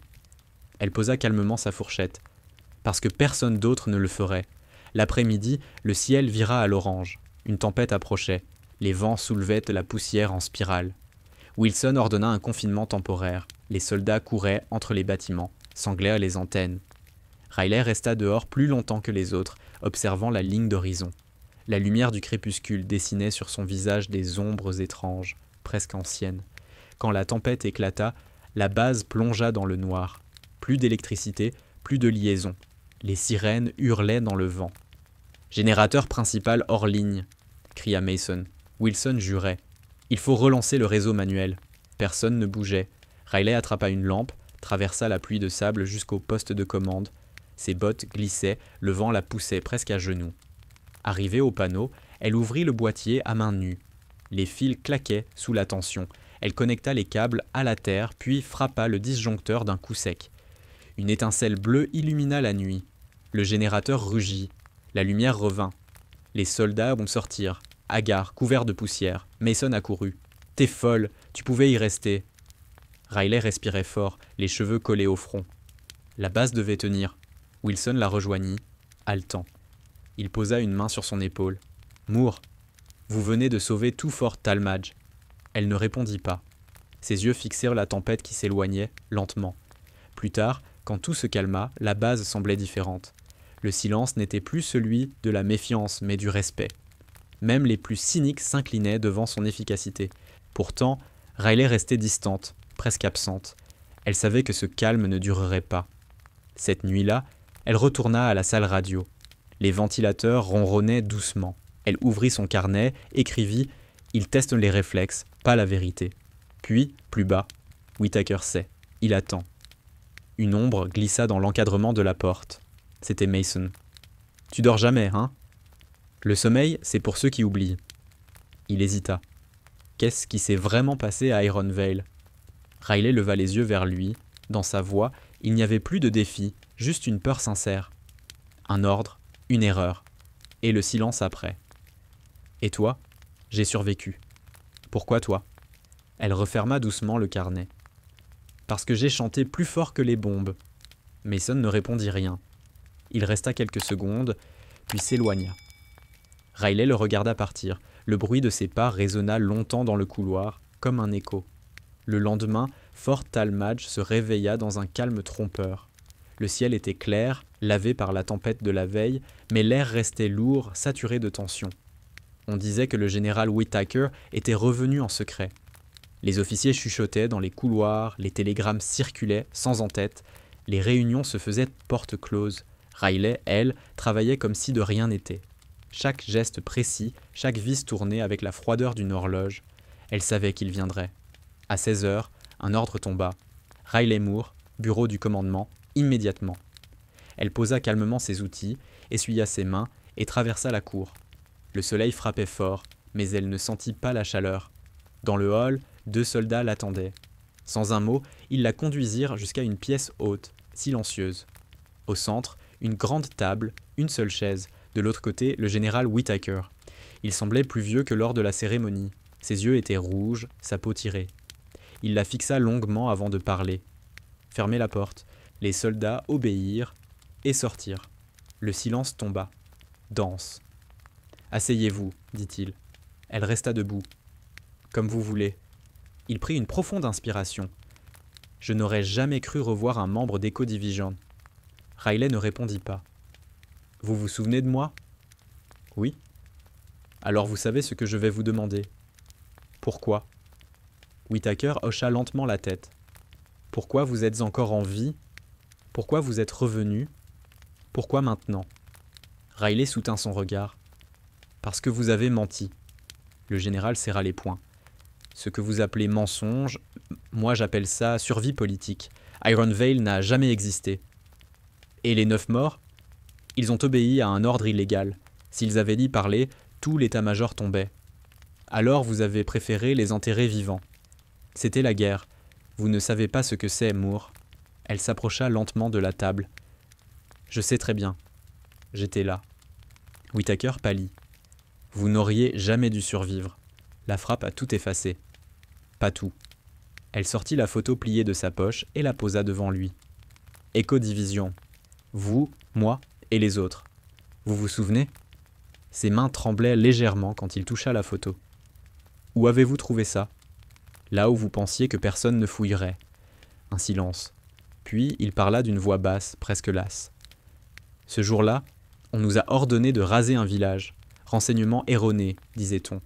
Elle posa calmement sa fourchette. « Parce que personne d'autre ne le ferait. L'après-midi, le ciel vira à l'orange. Une tempête approchait. Les vents soulevaient la poussière en spirale. Wilson ordonna un confinement temporaire. Les soldats couraient entre les bâtiments, sanglèrent les antennes. Riley resta dehors plus longtemps que les autres, observant la ligne d'horizon. La lumière du crépuscule dessinait sur son visage des ombres étranges, presque anciennes. Quand la tempête éclata, la base plongea dans le noir. Plus d'électricité, plus de liaison. Les sirènes hurlaient dans le vent. « Générateur principal hors ligne !» cria Mason. Wilson jurait. « Il faut relancer le réseau manuel. » Personne ne bougeait. Riley attrapa une lampe, traversa la pluie de sable jusqu'au poste de commande. Ses bottes glissaient, le vent la poussait presque à genoux. Arrivée au panneau, elle ouvrit le boîtier à main nue. Les fils claquaient sous la tension. Elle connecta les câbles à la terre, puis frappa le disjoncteur d'un coup sec. Une étincelle bleue illumina la nuit. Le générateur rugit. La lumière revint. Les soldats vont sortir, hagards, couverts de poussière. Mason accourut. « T'es folle, tu pouvais y rester. » Riley respirait fort, les cheveux collés au front. La base devait tenir. Wilson la rejoignit, haletant. Il posa une main sur son épaule. « Moore, vous venez de sauver tout Fort Tallmadge. » Elle ne répondit pas. Ses yeux fixèrent la tempête qui s'éloignait, lentement. Plus tard, quand tout se calma, la base semblait différente. Le silence n'était plus celui de la méfiance, mais du respect. Même les plus cyniques s'inclinaient devant son efficacité. Pourtant, Riley restait distante, presque absente. Elle savait que ce calme ne durerait pas. Cette nuit-là, elle retourna à la salle radio. Les ventilateurs ronronnaient doucement. Elle ouvrit son carnet, écrivit « Il teste les réflexes, pas la vérité ». Puis, plus bas, « Whittaker sait, il attend ». Une ombre glissa dans l'encadrement de la porte. C'était Mason. « Tu dors jamais, hein ?»« Le sommeil, c'est pour ceux qui oublient. » Il hésita. Qu'est-ce qui s'est vraiment passé à Iron Vale ? Riley leva les yeux vers lui. Dans sa voix, il n'y avait plus de défi, juste une peur sincère. Un ordre, une erreur. Et le silence après. « Et toi ? J'ai survécu. Pourquoi toi ?» Elle referma doucement le carnet. « Parce que j'ai chanté plus fort que les bombes. » Mason ne répondit rien. Il resta quelques secondes, puis s'éloigna. Riley le regarda partir. Le bruit de ses pas résonna longtemps dans le couloir, comme un écho. Le lendemain, Fort Tallmadge se réveilla dans un calme trompeur. Le ciel était clair, lavé par la tempête de la veille, mais l'air restait lourd, saturé de tension. On disait que le général Whittaker était revenu en secret. Les officiers chuchotaient dans les couloirs, les télégrammes circulaient, sans en-tête, les réunions se faisaient porte close. Riley, elle, travaillait comme si de rien n'était. Chaque geste précis, chaque vis tournée avec la froideur d'une horloge. Elle savait qu'il viendrait. À 16 heures, un ordre tomba. Riley Moore, bureau du commandement, immédiatement. Elle posa calmement ses outils, essuya ses mains et traversa la cour. Le soleil frappait fort, mais elle ne sentit pas la chaleur. Dans le hall, 2 soldats l'attendaient. Sans un mot, ils la conduisirent jusqu'à une pièce haute, silencieuse. Au centre, une grande table, une seule chaise. De l'autre côté, le général Whittaker. Il semblait plus vieux que lors de la cérémonie. Ses yeux étaient rouges, sa peau tirée. Il la fixa longuement avant de parler. Fermez la porte. Les soldats obéirent et sortirent. Le silence tomba. Dense. « Asseyez-vous, dit-il. » Elle resta debout. « Comme vous voulez. » Il prit une profonde inspiration. « Je n'aurais jamais cru revoir un membre d'Echo Division. » Riley ne répondit pas. « Vous vous souvenez de moi ? » ?»« Oui. »« Alors vous savez ce que je vais vous demander. »« Pourquoi ?» Whittaker hocha lentement la tête. « Pourquoi vous êtes encore en vie ? Pourquoi vous êtes revenu ? Pourquoi maintenant ?» Riley soutint son regard. « Parce que vous avez menti. » Le général serra les poings. « Ce que vous appelez mensonge, moi j'appelle ça survie politique. Iron Vale n'a jamais existé. » « Et les 9 morts ? Ils ont obéi à un ordre illégal. S'ils avaient dit parler, tout l'état-major tombait. Alors vous avez préféré les enterrer vivants. C'était la guerre. Vous ne savez pas ce que c'est, Moore. » Elle s'approcha lentement de la table. « Je sais très bien. J'étais là. » Whittaker pâlit. « Vous n'auriez jamais dû survivre. La frappe a tout effacé. » « Pas tout. » Elle sortit la photo pliée de sa poche et la posa devant lui. « Echo Division. Vous, moi et les autres. Vous vous souvenez ? » Ses mains tremblaient légèrement quand il toucha la photo. « Où avez-vous trouvé ça ? Là où vous pensiez que personne ne fouillerait. » Un silence. Puis il parla d'une voix basse, presque lasse. « Ce jour-là, on nous a ordonné de raser un village. Renseignement erroné, disait-on.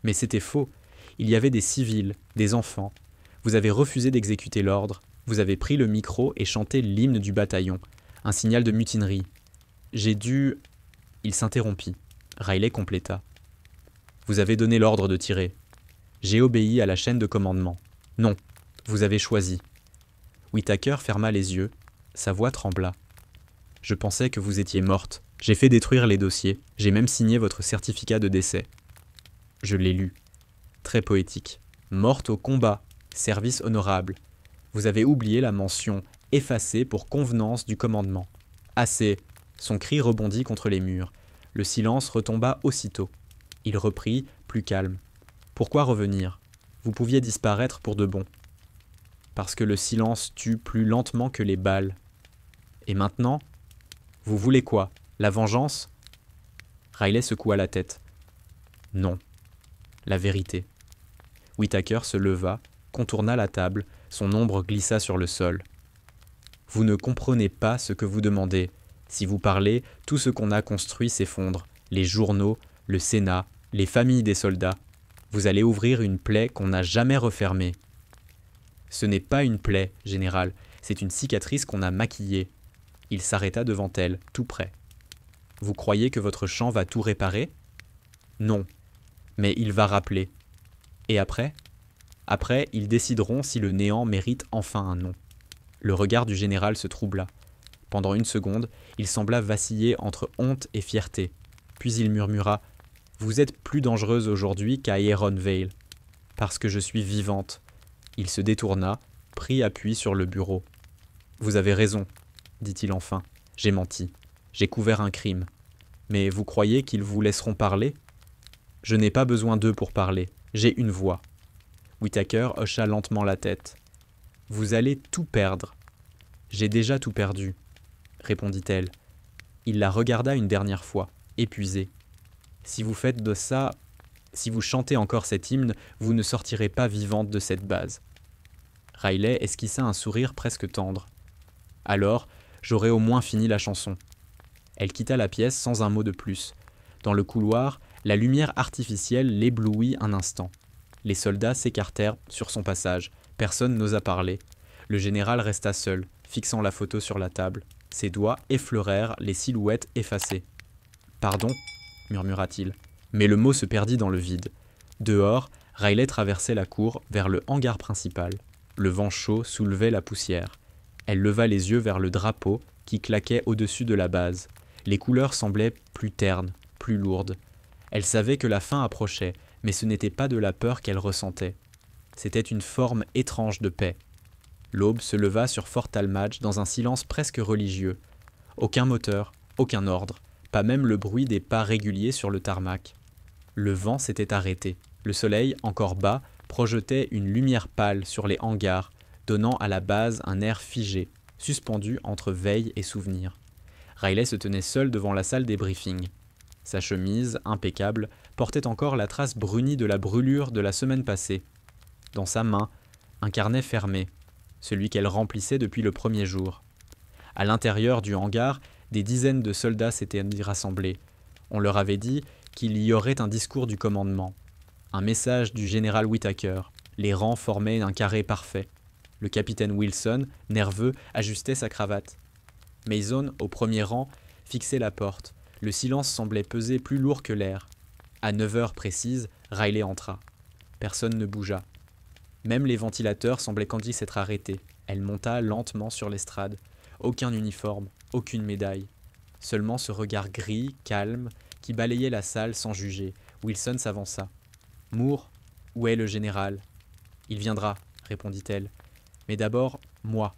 Mais c'était faux. Il y avait des civils, des enfants. Vous avez refusé d'exécuter l'ordre. Vous avez pris le micro et chanté l'hymne du bataillon, un signal de mutinerie. J'ai dû... Il s'interrompit. Riley compléta. Vous avez donné l'ordre de tirer. J'ai obéi à la chaîne de commandement. Non, vous avez choisi. Whittaker ferma les yeux. Sa voix trembla. Je pensais que vous étiez morte. J'ai fait détruire les dossiers. J'ai même signé votre certificat de décès. Je l'ai lu. Très poétique. Morte au combat. Service honorable. Vous avez oublié la mention effacée pour convenance du commandement. Assez. Son cri rebondit contre les murs. Le silence retomba aussitôt. Il reprit, plus calme. Pourquoi revenir? Vous pouviez disparaître pour de bon. Parce que le silence tue plus lentement que les balles. Et maintenant? Vous voulez quoi? La vengeance? Riley secoua la tête. Non. La vérité. Whittaker se leva, contourna la table, son ombre glissa sur le sol. Vous ne comprenez pas ce que vous demandez. Si vous parlez, tout ce qu'on a construit s'effondre. Les journaux, le Sénat, les familles des soldats. Vous allez ouvrir une plaie qu'on n'a jamais refermée. Ce n'est pas une plaie, général, c'est une cicatrice qu'on a maquillée. Il s'arrêta devant elle, tout près. Vous croyez que votre chant va tout réparer? Non, mais il va rappeler. Et après? Après, ils décideront si le néant mérite enfin un nom. Le regard du général se troubla. Pendant une seconde, il sembla vaciller entre honte et fierté. Puis il murmura « Vous êtes plus dangereuse aujourd'hui qu'à Iron Vale, parce que je suis vivante. » Il se détourna, prit appui sur le bureau. « Vous avez raison, » dit-il enfin. « J'ai menti. J'ai couvert un crime. Mais vous croyez qu'ils vous laisseront parler? Je n'ai pas besoin d'eux pour parler. J'ai une voix. » Whittaker hocha lentement la tête. « Vous allez tout perdre. »« J'ai déjà tout perdu, » répondit-elle. Il la regarda une dernière fois, épuisée. « Si vous faites de ça, si vous chantez encore cet hymne, vous ne sortirez pas vivante de cette base. » Riley esquissa un sourire presque tendre. « Alors, j'aurai au moins fini la chanson. » Elle quitta la pièce sans un mot de plus. Dans le couloir, la lumière artificielle l'éblouit un instant. Les soldats s'écartèrent sur son passage. Personne n'osa parler. Le général resta seul, fixant la photo sur la table. Ses doigts effleurèrent les silhouettes effacées. « Pardon » murmura-t-il. Mais le mot se perdit dans le vide. Dehors, Riley traversait la cour vers le hangar principal. Le vent chaud soulevait la poussière. Elle leva les yeux vers le drapeau qui claquait au-dessus de la base. Les couleurs semblaient plus ternes, plus lourdes. Elle savait que la fin approchait, mais ce n'était pas de la peur qu'elle ressentait. C'était une forme étrange de paix. L'aube se leva sur Fort Talmadge dans un silence presque religieux. Aucun moteur, aucun ordre, pas même le bruit des pas réguliers sur le tarmac. Le vent s'était arrêté. Le soleil, encore bas, projetait une lumière pâle sur les hangars, donnant à la base un air figé, suspendu entre veille et souvenir. Riley se tenait seul devant la salle des briefings. Sa chemise, impeccable, portait encore la trace brunie de la brûlure de la semaine passée. Dans sa main, un carnet fermé, celui qu'elle remplissait depuis le premier jour. À l'intérieur du hangar, des dizaines de soldats s'étaient rassemblés. On leur avait dit qu'il y aurait un discours du commandement. Un message du général Whittaker. Les rangs formaient un carré parfait. Le capitaine Wilson, nerveux, ajustait sa cravate. Mason, au premier rang, fixait la porte. Le silence semblait peser plus lourd que l'air. À 9 heures précises, Riley entra. Personne ne bougea. Même les ventilateurs semblaient Candy s'être arrêtés. Elle monta lentement sur l'estrade. Aucun uniforme, aucune médaille. Seulement ce regard gris, calme, qui balayait la salle sans juger. Wilson s'avança. « Moore, où est le général ?»« Il viendra, » répondit-elle. « Mais d'abord, moi. »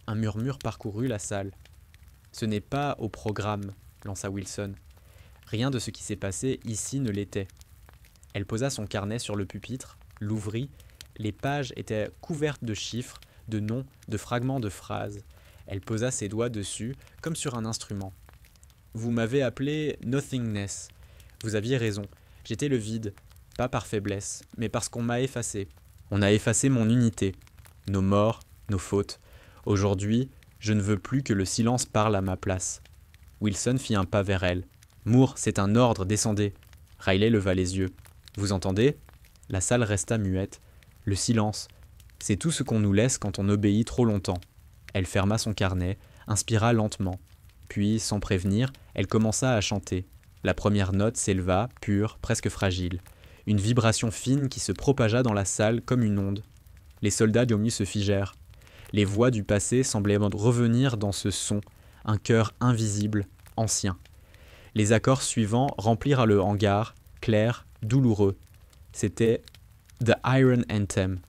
Un murmure parcourut la salle. « Ce n'est pas au programme, » lança Wilson. Rien de ce qui s'est passé ici ne l'était. Elle posa son carnet sur le pupitre, l'ouvrit. Les pages étaient couvertes de chiffres, de noms, de fragments de phrases. Elle posa ses doigts dessus, comme sur un instrument. « Vous m'avez appelé Nothingness. Vous aviez raison. J'étais le vide, pas par faiblesse, mais parce qu'on m'a effacé. On a effacé mon unité, nos morts, nos fautes. Aujourd'hui, je ne veux plus que le silence parle à ma place. » Wilson fit un pas vers elle. Moore, c'est un ordre, descendez. Riley leva les yeux. Vous entendez? La salle resta muette. Le silence. C'est tout ce qu'on nous laisse quand on obéit trop longtemps. Elle ferma son carnet, inspira lentement. Puis, sans prévenir, elle commença à chanter. La première note s'éleva, pure, presque fragile. Une vibration fine qui se propagea dans la salle comme une onde. Les soldats d'Yomu se figèrent. Les voix du passé semblaient revenir dans ce son, un chœur invisible, ancien. Les accords suivants remplirent le hangar, clair, douloureux. C'était The Iron Anthem.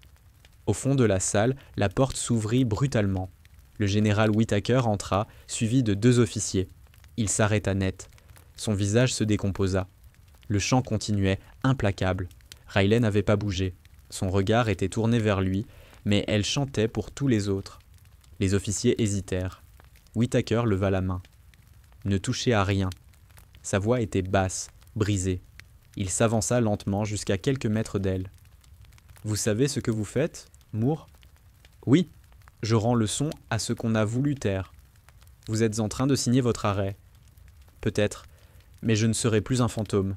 Au fond de la salle, la porte s'ouvrit brutalement. Le général Whittaker entra, suivi de 2 officiers. Il s'arrêta net. Son visage se décomposa. Le chant continuait, implacable. Riley n'avait pas bougé. Son regard était tourné vers lui, mais elle chantait pour tous les autres. Les officiers hésitèrent. Whittaker leva la main. Ne touchez à rien. Sa voix était basse, brisée. Il s'avança lentement jusqu'à quelques mètres d'elle. « Vous savez ce que vous faites, Moore ?»« Oui, je rends le son à ce qu'on a voulu taire. Vous êtes en train de signer votre arrêt. Peut-être, mais je ne serai plus un fantôme. »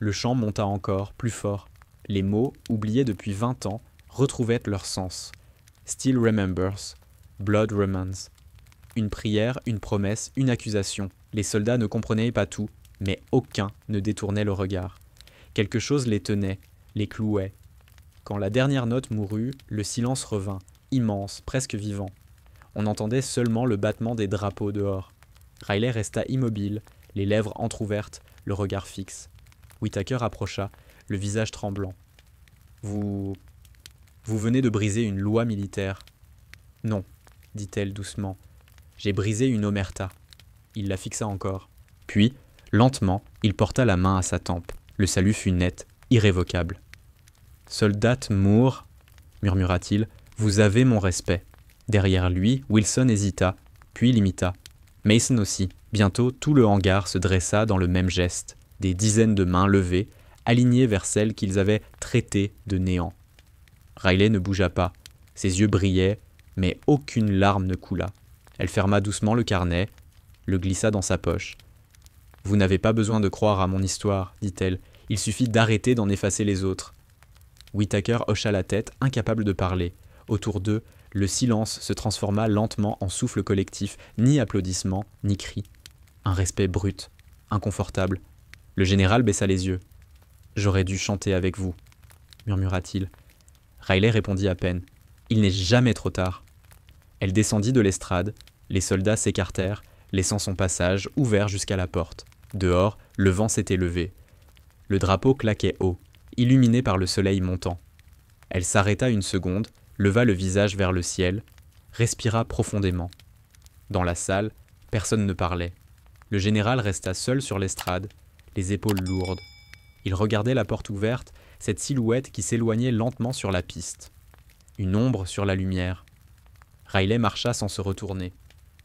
Le chant monta encore, plus fort. Les mots, oubliés depuis 20 ans, retrouvaient leur sens. Still remembers, blood remains. Une prière, une promesse, une accusation. Les soldats ne comprenaient pas tout, mais aucun ne détournait le regard. Quelque chose les tenait, les clouait. Quand la dernière note mourut, le silence revint, immense, presque vivant. On entendait seulement le battement des drapeaux dehors. Riley resta immobile, les lèvres entr'ouvertes, le regard fixe. Whittaker approcha, le visage tremblant. « Vous venez de briser une loi militaire. »« Non, dit-elle doucement. J'ai brisé une omerta. » Il la fixa encore. Puis, lentement, il porta la main à sa tempe. Le salut fut net, irrévocable. « Soldat Moore, murmura-t-il, vous avez mon respect. » Derrière lui, Wilson hésita, puis l'imita. Mason aussi. Bientôt, tout le hangar se dressa dans le même geste. Des dizaines de mains levées, alignées vers celles qu'ils avaient traitées de néant. Riley ne bougea pas. Ses yeux brillaient, mais aucune larme ne coula. Elle ferma doucement le carnet, le glissa dans sa poche. « Vous n'avez pas besoin de croire à mon histoire, dit-elle. Il suffit d'arrêter d'en effacer les autres. » Whittaker hocha la tête, incapable de parler. Autour d'eux, le silence se transforma lentement en souffle collectif, ni applaudissements, ni cris. Un respect brut, inconfortable. Le général baissa les yeux. « J'aurais dû chanter avec vous, » murmura-t-il. Riley répondit à peine. « Il n'est jamais trop tard. » Elle descendit de l'estrade. Les soldats s'écartèrent, laissant son passage ouvert jusqu'à la porte. Dehors, le vent s'était levé. Le drapeau claquait haut, illuminé par le soleil montant. Elle s'arrêta une seconde, leva le visage vers le ciel, respira profondément. Dans la salle, personne ne parlait. Le général resta seul sur l'estrade, les épaules lourdes. Il regardait la porte ouverte, cette silhouette qui s'éloignait lentement sur la piste. Une ombre sur la lumière. Riley marcha sans se retourner.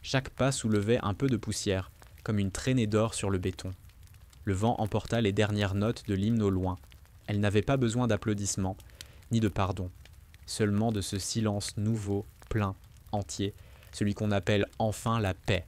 Chaque pas soulevait un peu de poussière, comme une traînée d'or sur le béton. Le vent emporta les dernières notes de l'hymne au loin. Elle n'avait pas besoin d'applaudissements, ni de pardon. Seulement de ce silence nouveau, plein, entier, celui qu'on appelle enfin la paix.